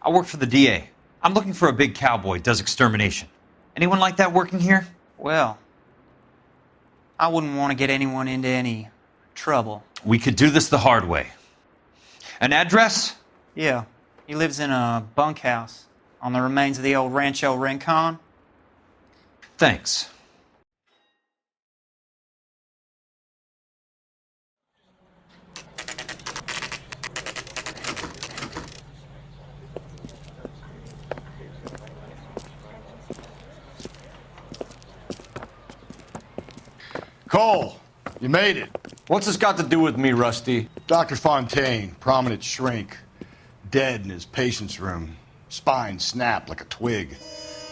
I work for the DA. I'm looking for a big cowboy, does extermination. Anyone like that working here? Well, I wouldn't want to get anyone into any trouble. We could do this the hard way. An address? Yeah, he lives in a bunkhouse on the remains of the old Rancho Rincon. Thanks. Cole, you made it. What's this got to do with me, Rusty? Dr. Fontaine, prominent shrink, dead in his patient's room. Spine snapped like a twig.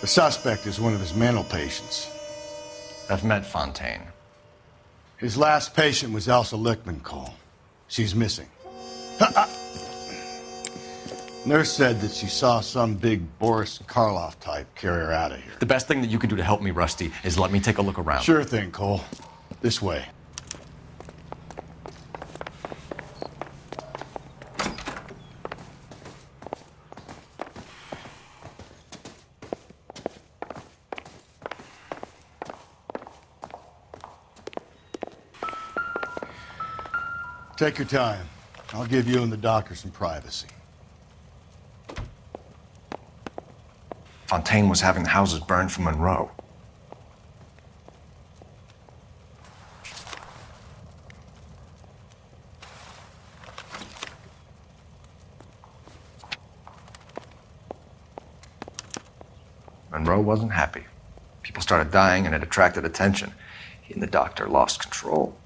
The suspect is one of his mental patients. I've met Fontaine. His last patient was Elsa Lichtman, Cole. She's missing. Nurse said that she saw some big Boris Karloff type carry her out of here. The best thing that you can do to help me, Rusty, is let me take a look around. Sure thing, Cole. This way. Take your time. I'll give you and the doctor some privacy. Fontaine was having the houses burned for Monroe. Monroe wasn't happy. People started dying and it attracted attention. He and the doctor lost control.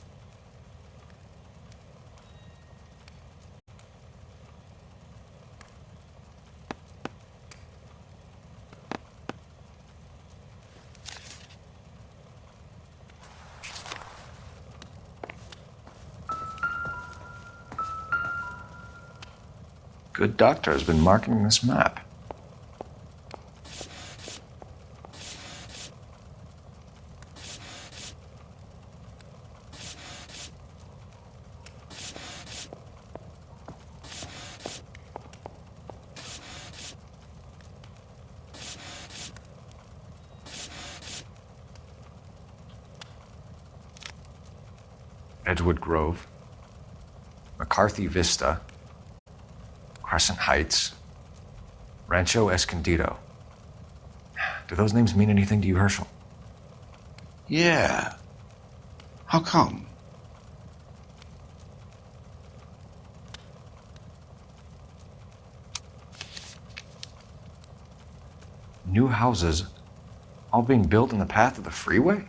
Good doctor has been marking this map. Edgewood Grove, McCarthy Vista, Crescent Heights, Rancho Escondido. Do those names mean anything to you, Herschel? Yeah. How come? New houses all being built in the path of the freeway?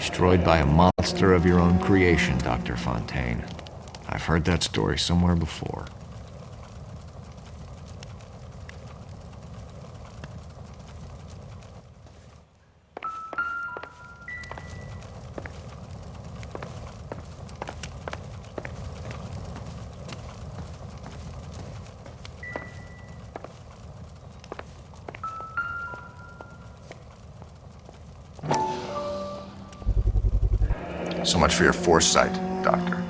Destroyed by a monster of your own creation, Dr. Fontaine. I've heard that story somewhere before. So much for your foresight, Doctor.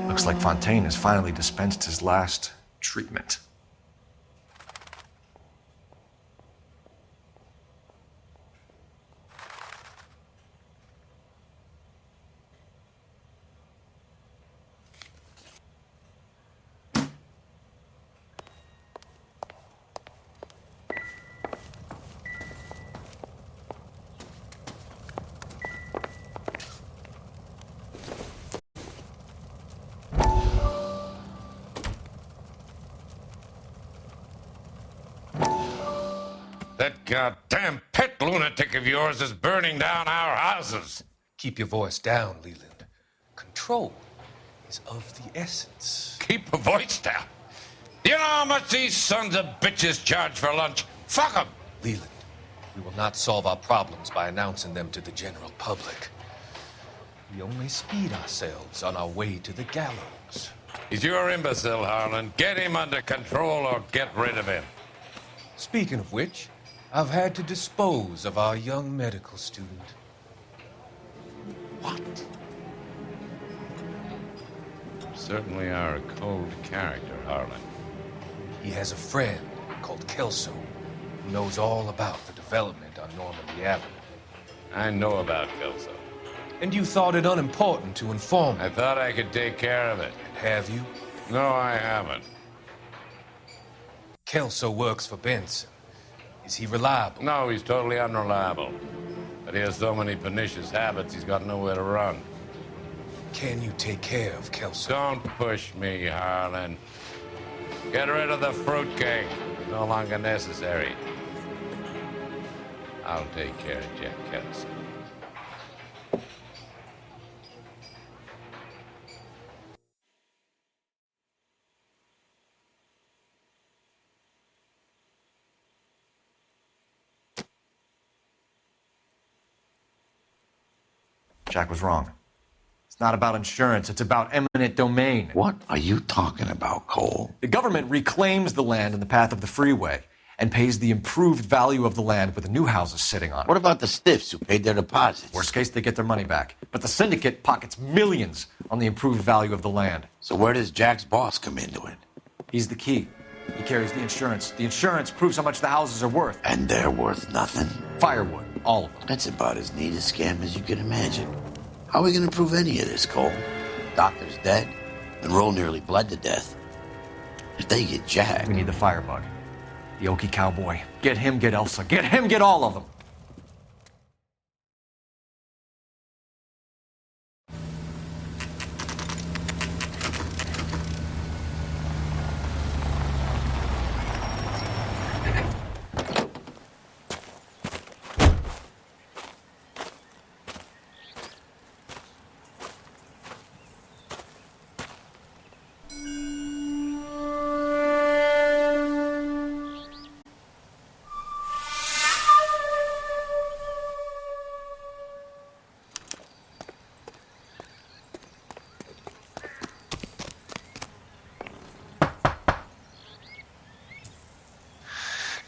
Looks like Fontaine has finally dispensed his last treatment. That goddamn pet lunatic of yours is burning down our houses. Keep your voice down, Leland. Control is of the essence. Keep your voice down? You know how much these sons of bitches charge for lunch? Fuck them. Leland, we will not solve our problems by announcing them to the general public. We only speed ourselves on our way to the gallows. He's your imbecile, Harlan. Get him under control or get rid of him. Speaking of which, I've had to dispose of our young medical student. What? You certainly are a cold character, Harlan. He has a friend called Kelso who knows all about the development on Normandy Avenue. I know about Kelso. And you thought it unimportant to inform me. I thought I could take care of it. Have you? No, I haven't. Kelso works for Benson. Is he reliable? No, he's totally unreliable. But he has so many pernicious habits, he's got nowhere to run. Can you take care of Kelso? Don't push me, Harlan. Get rid of the fruitcake. It's no longer necessary. I'll take care of Jack Kelso. Jack was wrong. It's not about insurance, it's about eminent domain. What are you talking about, Cole? The government reclaims the land in the path of the freeway and pays the improved value of the land with the new houses sitting on it. What about the stiffs who paid their deposits? Worst case, they get their money back. But the syndicate pockets millions on the improved value of the land. So where does Jack's boss come into it? He's the key. He carries the insurance. The insurance proves how much the houses are worth. And they're worth nothing? Firewood, all of them. That's about as neat a scam as you can imagine. How are we going to prove any of this, Cole? Doctor's dead. Monroe nearly bled to death. If they get Jack... We need the firebug. The Okie cowboy. Get him, get Elsa. Get him, get all of them.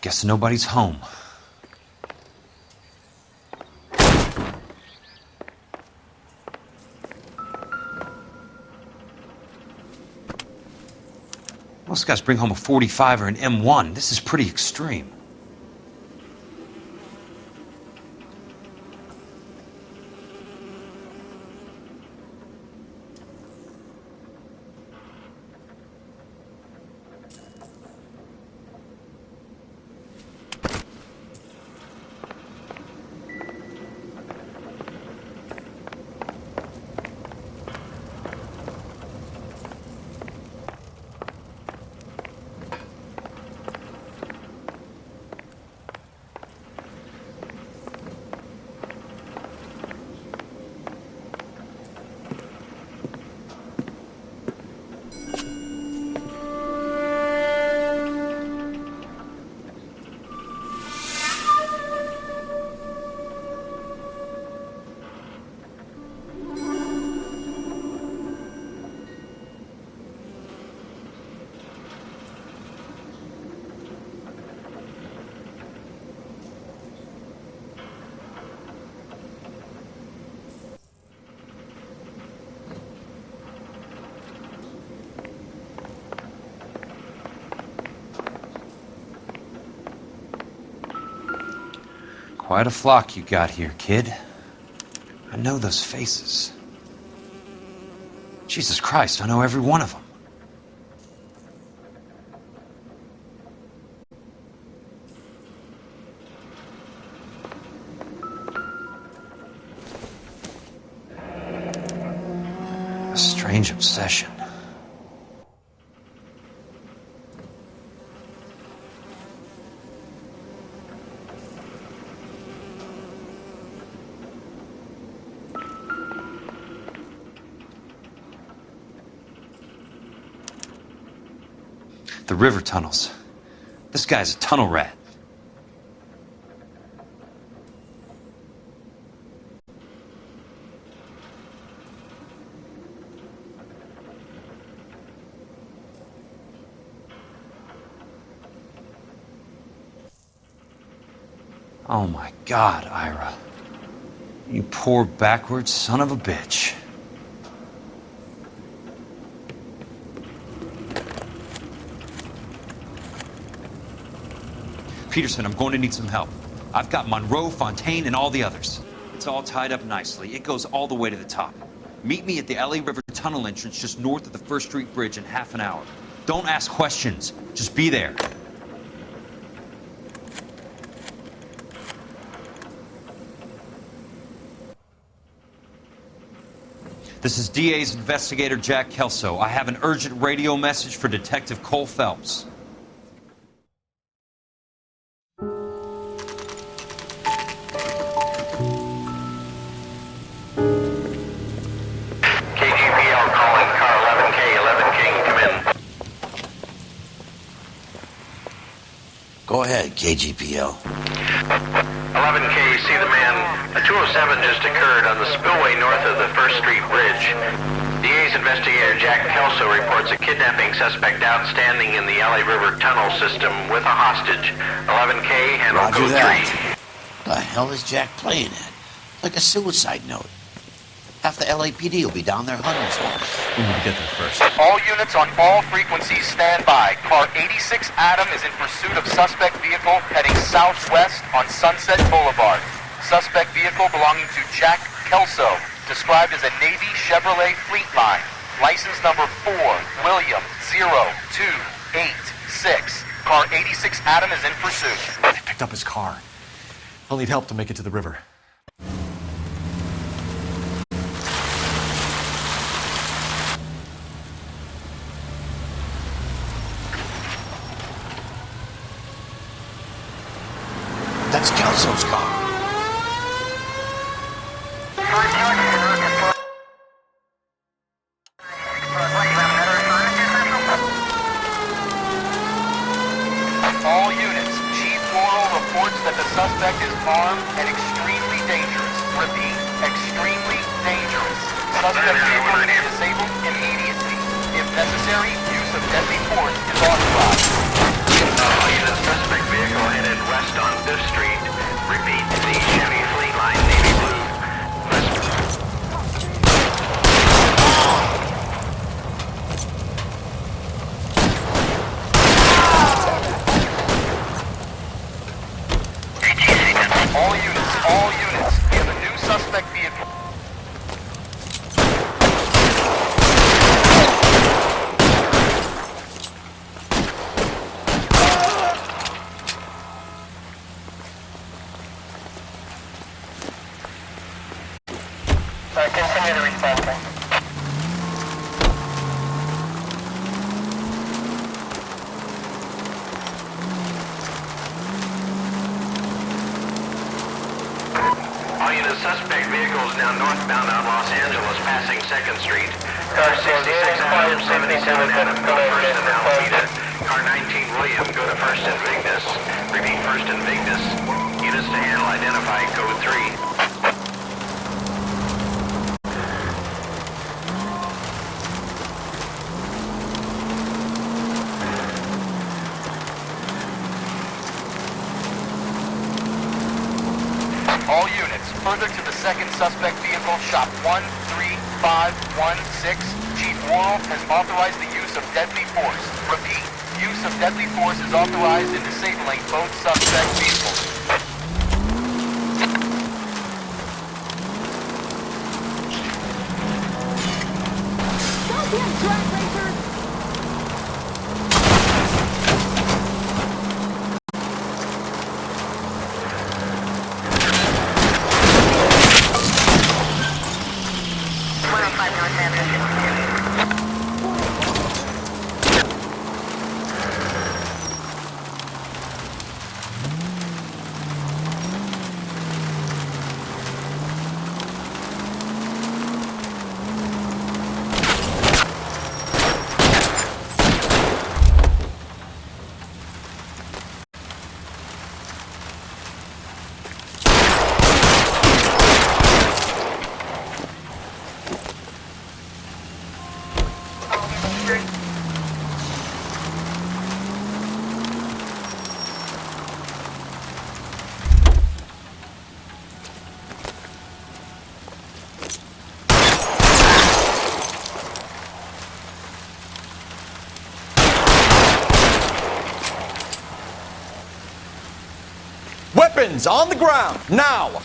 Guess nobody's home. Most guys bring home a 45 or an M1. This is pretty extreme. Quite a flock you got here, kid. I know those faces. Jesus Christ, I know every one of them. A strange obsession. The river tunnels. This guy's a tunnel rat. Oh my God, Ira. You poor backwards son of a bitch. Peterson, I'm going to need some help. I've got Monroe, Fontaine, and all the others. It's all tied up nicely. It goes all the way to the top. Meet me at the LA River Tunnel entrance just north of the First Street Bridge in half an hour. Don't ask questions. Just be there. This is DA's investigator Jack Kelso. I have an urgent radio message for Detective Cole Phelps. KGPL calling car 11K, 11K, come in. Go ahead, KGPL. 11K, see the man. A 207 just occurred on the spillway north of the First Street Bridge. DA's investigator Jack Kelso reports a kidnapping suspect outstanding in the LA River tunnel system with a hostage. 11K, handle Roger code that. 3. The hell is Jack playing at? Like a suicide note. Half the LAPD will be down there hunting for him. We need to get there first. All units on all frequencies stand by. Car 86 Adam is in pursuit of suspect vehicle heading southwest on Sunset Boulevard. Suspect vehicle belonging to Jack Kelso, described as a Navy Chevrolet Fleetline. License number 4, William 0286. Car 86 Adam is in pursuit. They picked up his car. I'll need help to make it to the river. That's Kelso's car. All units, Chief Laurel reports that the suspect is armed and extremely dangerous. Repeat, extremely dangerous. Suspect vehicle to be disabled immediately. If necessary, use of deadly force is authorized. All units, suspect vehicle headed west on 5th Street. Repeat, the Chevy Fleetline Navy Blue. All units, we have a new suspect vehicle. Continue the response. All units, suspect vehicles now northbound on Los Angeles, passing 2nd Street. Car 66 Adam, 77 Adam, go to 1st and Alameda. Car 19 William, go to 1st and Vignes. Repeat, 1st and Vignes. Units to handle, identify code 3. All units, further to the second suspect vehicle, shop 13516. Chief Worrell has authorized the use of deadly force. Repeat, use of deadly force is authorized in disabling both suspect vehicles. Goddamn drag racers! Weapons on the ground, now!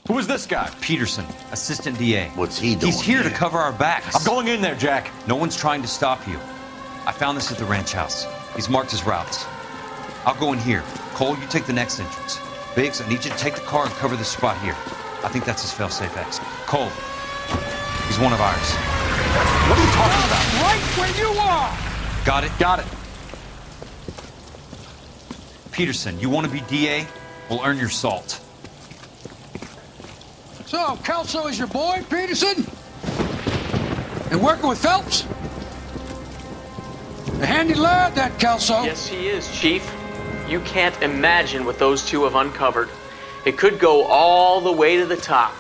Who is this guy? Peterson, assistant DA. What's he doing? He's here to cover our backs. I'm going in there, Jack. No one's trying to stop you. I found this at the ranch house. He's marked his routes. I'll go in here. Cole, you take the next entrance. Biggs, I need you to take the car and cover this spot here. I think that's his fail-safe exit. Cole, he's one of ours. What are you talking about? Right where you are! Got it? Got it. Peterson, you want to be DA? We'll earn your salt. So, Kelso is your boy, Peterson? And working with Phelps? A handy lad, that Kelso. Yes, he is, Chief. You can't imagine what those two have uncovered. It could go all the way to the top.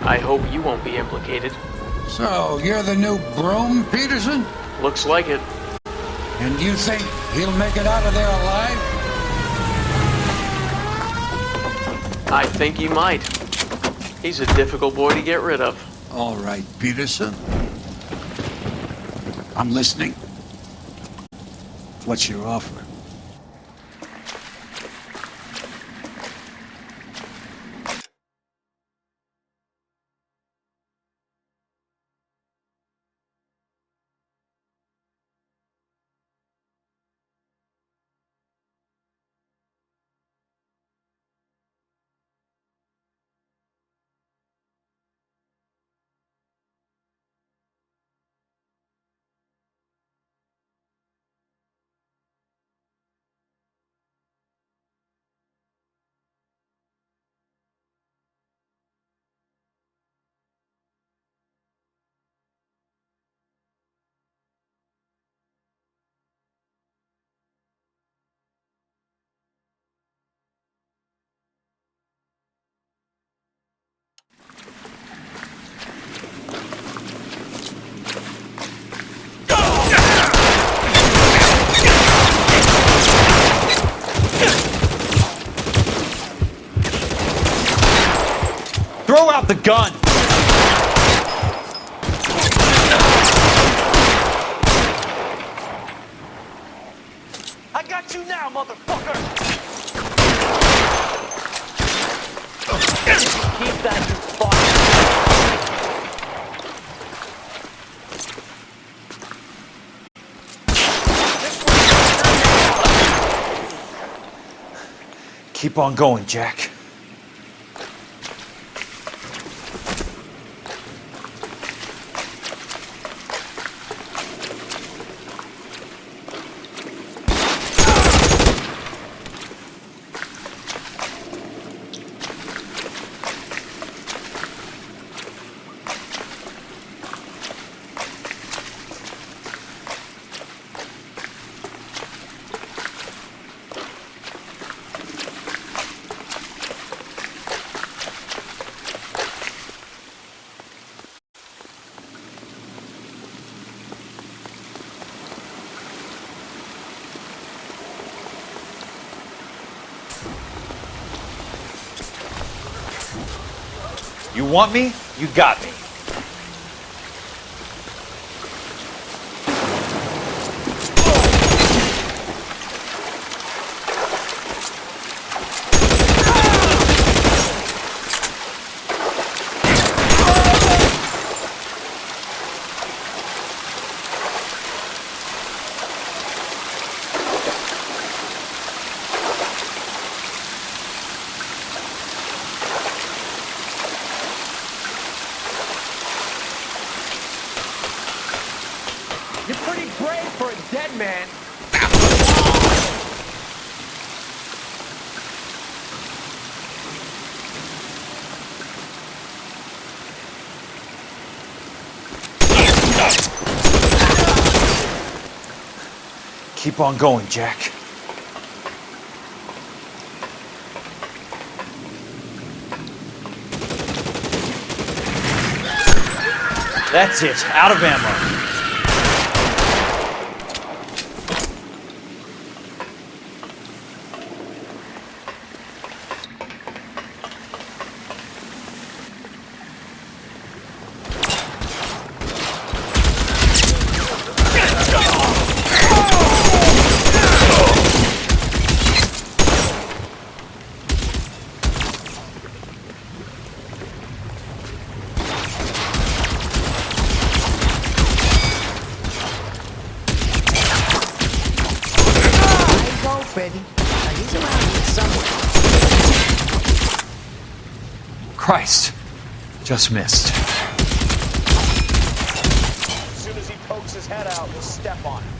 I hope you won't be implicated. So, you're the new broom, Peterson? Looks like it. And you think he'll make it out of there alive? I think he might. He's a difficult boy to get rid of. All right, Peterson. I'm listening. What's your offer? Throw out the gun! I got you now, motherfucker! Keep that, you fuck! Keep on going, Jack. You want me? You got me. Keep on going, Jack. That's it. Out of ammo. Christ. Just missed. As soon as he pokes his head out, we'll step on him.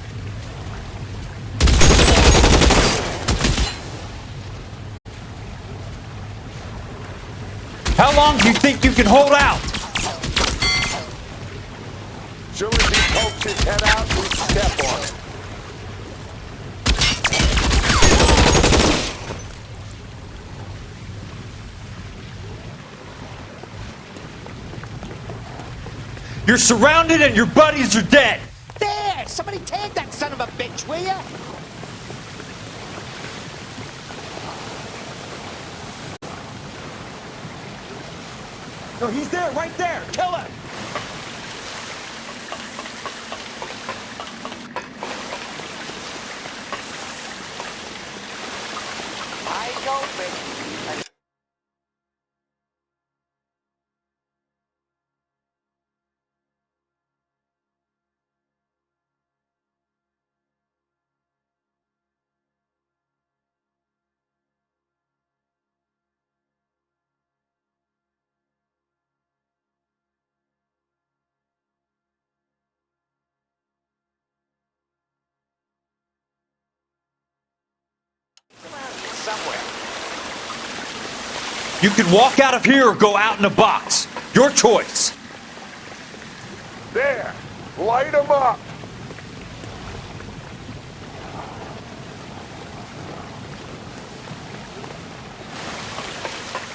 How long do you think you can hold out? As soon as he pokes his head out, we'll step on him. You're surrounded and your buddies are dead. There! Somebody tag that son of a bitch, will ya? No, he's there, right there! Kill him! I go, bitch. Somewhere. You can walk out of here or go out in a box. Your choice. There! Light him up!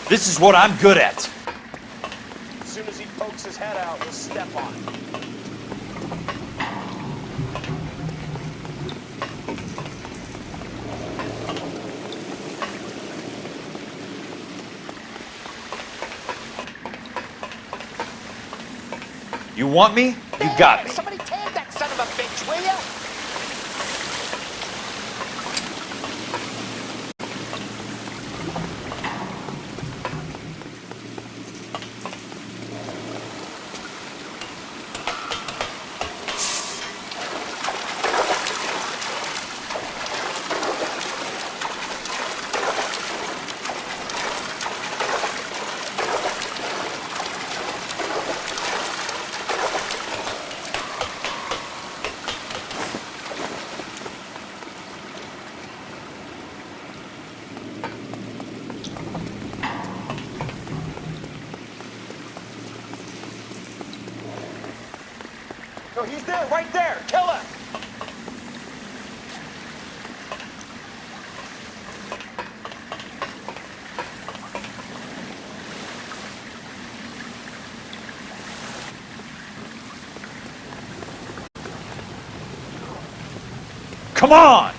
This is what I'm good at. As soon as he pokes his head out, we'll step on him. You want me? You got me. Somebody tag that son of a bitch, will ya? No, he's there, right there! Kill him! Come on!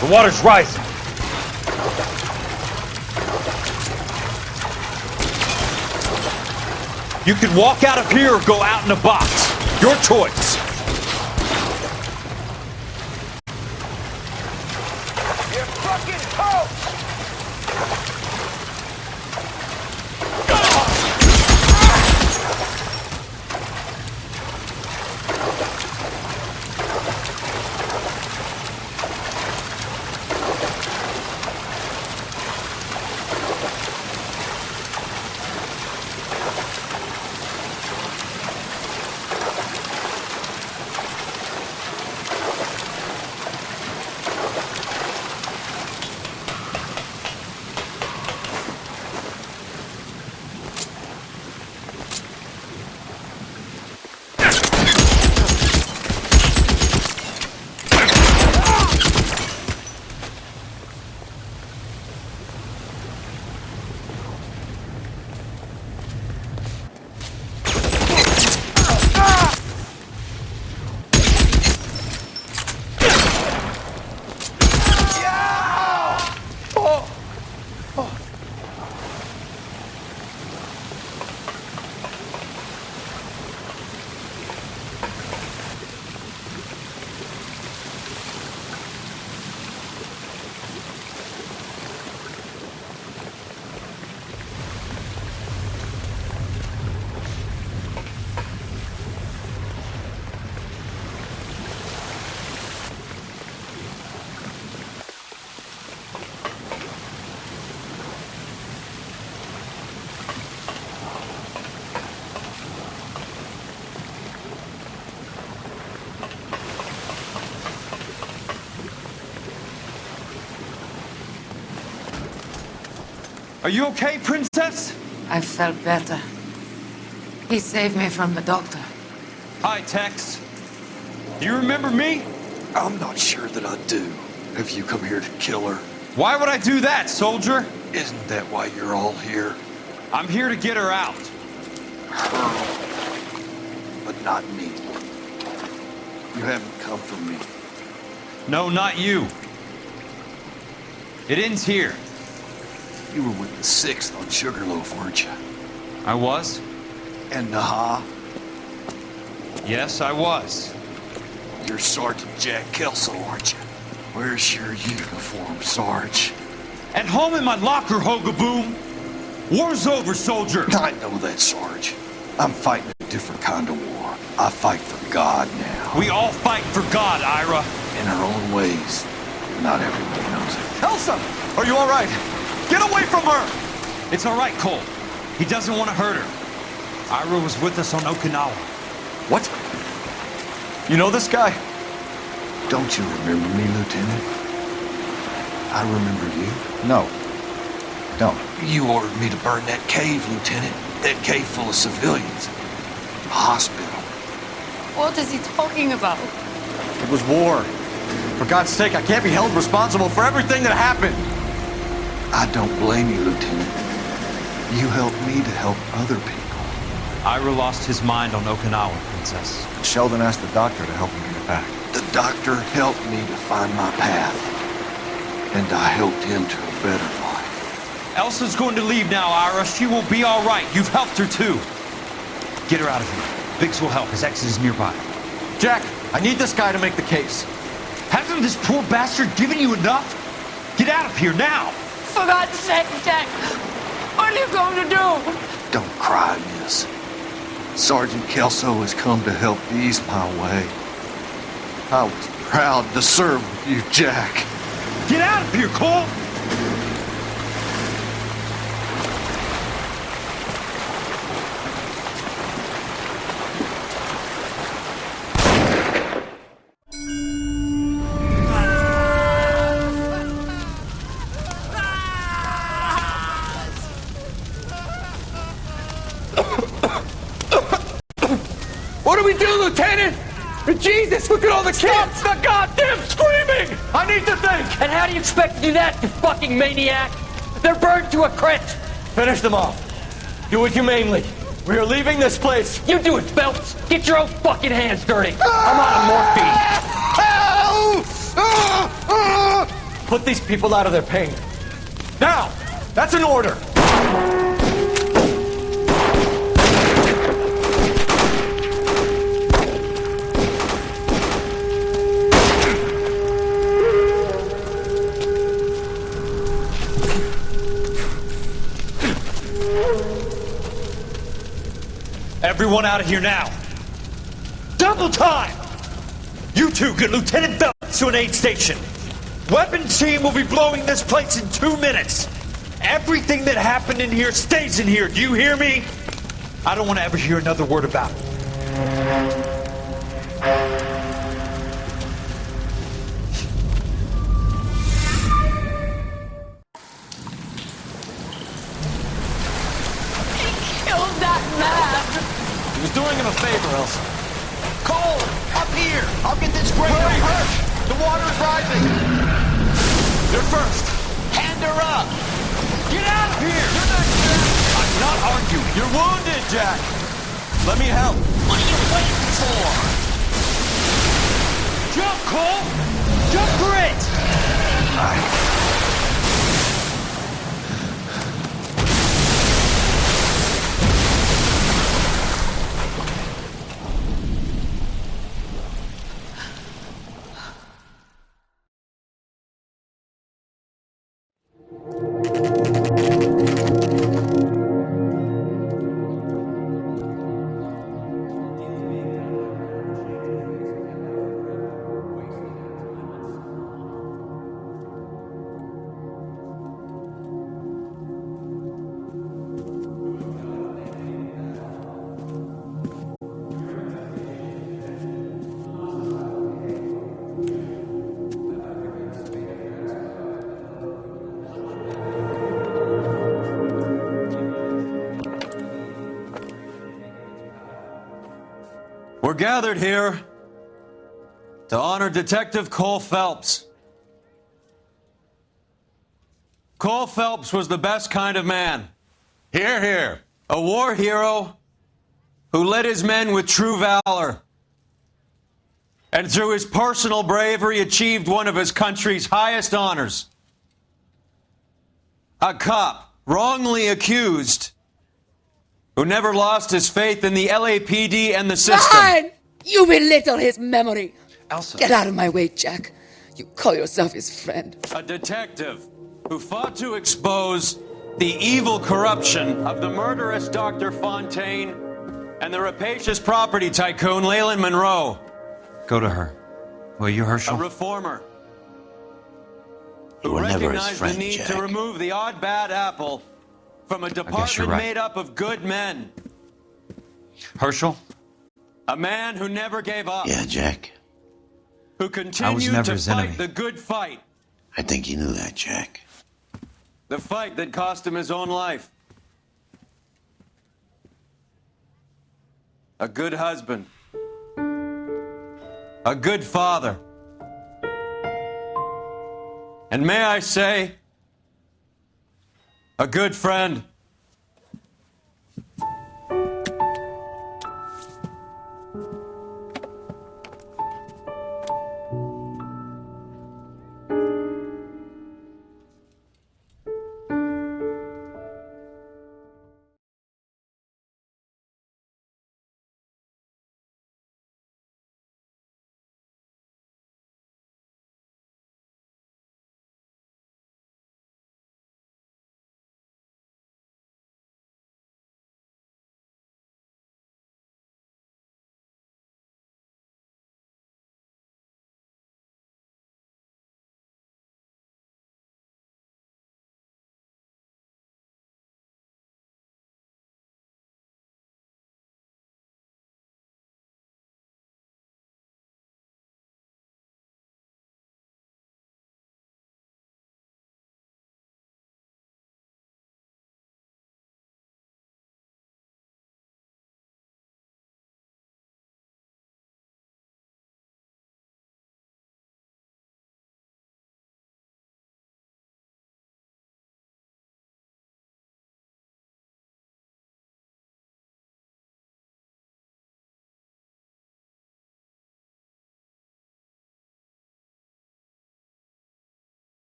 The water's rising. You can walk out of here or go out in a box. Your choice. this coast! Are you okay, Princess? I felt better. He saved me from the doctor. Hi, Tex. Do you remember me? I'm not sure that I do. Have you come here to kill her? Why would I do that, soldier? Isn't that why you're all here? I'm here to get her out. Her, but not me. You haven't come for me. No, not you. It ends here. You were with the 6th on Sugarloaf, weren't you? I was? And Naha? Yes, I was. You're Sergeant Jack Kelso, aren't you? Where's your uniform, Sarge? At home in my locker, Hogaboom. War's over, soldier. I know that, Sarge. I'm fighting a different kind of war. I fight for God now. We all fight for God, Ira. In our own ways. Not everybody knows it. Elsa! Are you all right? Get away from her! It's all right, Cole. He doesn't want to hurt her. Ira was with us on Okinawa. What? You know this guy? Don't you remember me, Lieutenant? I remember you. No. Don't. You ordered me to burn that cave, Lieutenant. That cave full of civilians. A hospital. What is he talking about? It was war. For God's sake, I can't be held responsible for everything that happened. I don't blame you, Lieutenant. You helped me to help other people. Ira lost his mind on Okinawa, Princess. Sheldon asked the doctor to help him get it back. The doctor helped me to find my path. And I helped him to a better life. Elsa's going to leave now, Ira. She will be all right. You've helped her, too. Get her out of here. Biggs will help. His exit is nearby. Jack, I need this guy to make the case. Hasn't this poor bastard given you enough? Get out of here now! For God's sake, Jack! What are you going to do? Don't cry, miss. Sergeant Kelso has come to help ease my way. I was proud to serve with you, Jack. Get out of here, Cole! What do we do, Lieutenant? Jesus, look at all the kids! Stop the goddamn screaming! I need to think! And how do you expect to do that, you fucking maniac? They're burned to a crisp! Finish them off. Do it humanely. We are leaving this place. You do it, Phelps! Get your own fucking hands dirty! I'm on morphine! Put these people out of their pain. Now! That's an order! Everyone out of here now. Double time! You two get Lieutenant Phelps to an aid station. Weapons team will be blowing this place in 2 minutes. Everything that happened in here stays in here. Do you hear me? I don't want to ever hear another word about it. Killed that man! He was doing him a favor, Elsa. Cole, up here. I'll get this crate hurt. The water's rising. You're first. Hand her up. Get out of here! I'm not arguing. You're wounded, Jack. Let me help. What are you waiting for? Jump, Cole! Jump for it! We're gathered here to honor Detective Cole Phelps. Cole Phelps was the best kind of man. Hear, hear. A war hero who led his men with true valor. And through his personal bravery achieved one of his country's highest honors. A cop wrongly accused who never lost his faith in the LAPD and the system. Fine! You belittle his memory. Elsa. Get out of my way, Jack. You call yourself his friend. A detective who fought to expose the evil corruption of the murderous Dr. Fontaine and the rapacious property tycoon Leyland Monroe. Go to her. Will you, Herschel? A reformer You who were never his recognized friend, the need Jack. to remove the odd bad apple from a guess you're department right. made up of good men. Herschel? A man who never gave up. Yeah, Jack. Who I was continued never to his fight enemy. the good fight. I think you knew that, Jack. The fight that cost him his own life. A good husband. A good father. And may I say, a good friend.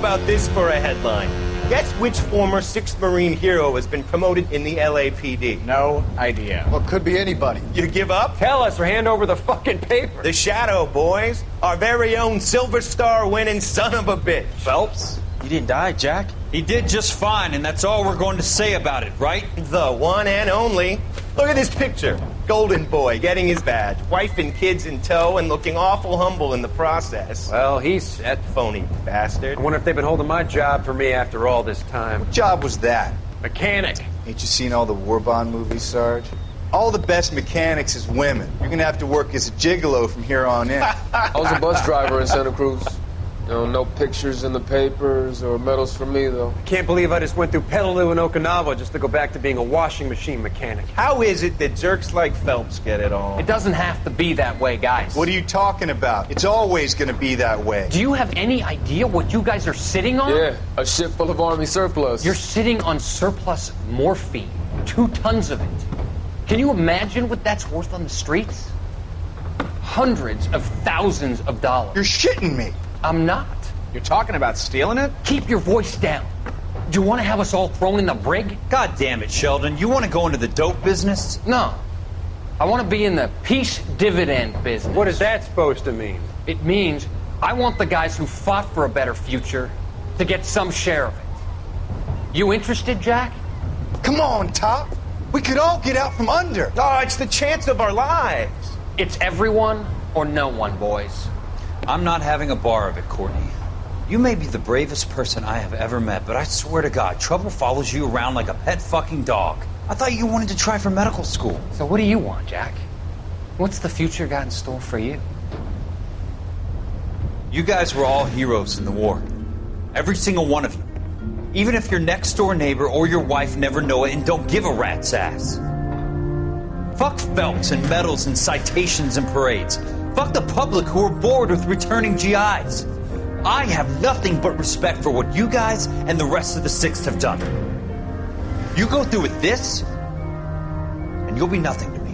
about this for a headline? Guess which former 6th Marine hero has been promoted in the LAPD? No idea. Well, could be anybody. You give up? Tell us or hand over the fucking paper. The Shadow, boys. Our very own Silver Star winning son of a bitch. Phelps? He didn't die, Jack. He did just fine, and that's all we're going to say about it, right? The one and only. Look at this picture. Golden boy getting his badge, wife and kids in tow, and looking awful humble in the process. Well, he's That phony bastard. I wonder if they've been holding my job for me after all this time. What job was that? Mechanic. Ain't you seen all the war bond movies, Sarge? All the best mechanics is women. You're gonna have to work as a gigolo from here on in. I was a bus driver in Santa Cruz. No pictures in the papers or medals for me, though. I can't believe I just went through Petaloo and Okinawa just to go back to being a washing machine mechanic. How is it that jerks like Phelps get it all? It doesn't have to be that way, guys. What are you talking about? It's always gonna be that way. Do you have any idea what you guys are sitting on? Yeah, a ship full of Army surplus. You're sitting on surplus morphine. 2 tons of it. Can you imagine what that's worth on the streets? Hundreds of thousands of dollars. You're shitting me. I'm not. You're talking about stealing it? Keep your voice down. Do you want to have us all thrown in the brig? God damn it, Sheldon. You want to go into the dope business? No. I want to be in the peace dividend business. What is that supposed to mean? It means I want the guys who fought for a better future to get some share of it. You interested, Jack? Come on, Top. We could all get out from under. Oh, it's the chance of our lives. It's everyone or no one, boys. I'm not having a bar of it, Courtney. You may be the bravest person I have ever met, but I swear to God, trouble follows you around like a pet fucking dog. I thought you wanted to try for medical school. So what do you want, Jack? What's the future got in store for you? You guys were all heroes in the war. Every single one of you. Even if your next door neighbor or your wife never know it and don't give a rat's ass. Fuck Phelps and medals and citations and parades. Fuck the public who are bored with returning GIs. I have nothing but respect for what you guys and the rest of the 6th have done. You go through with this, and you'll be nothing to me.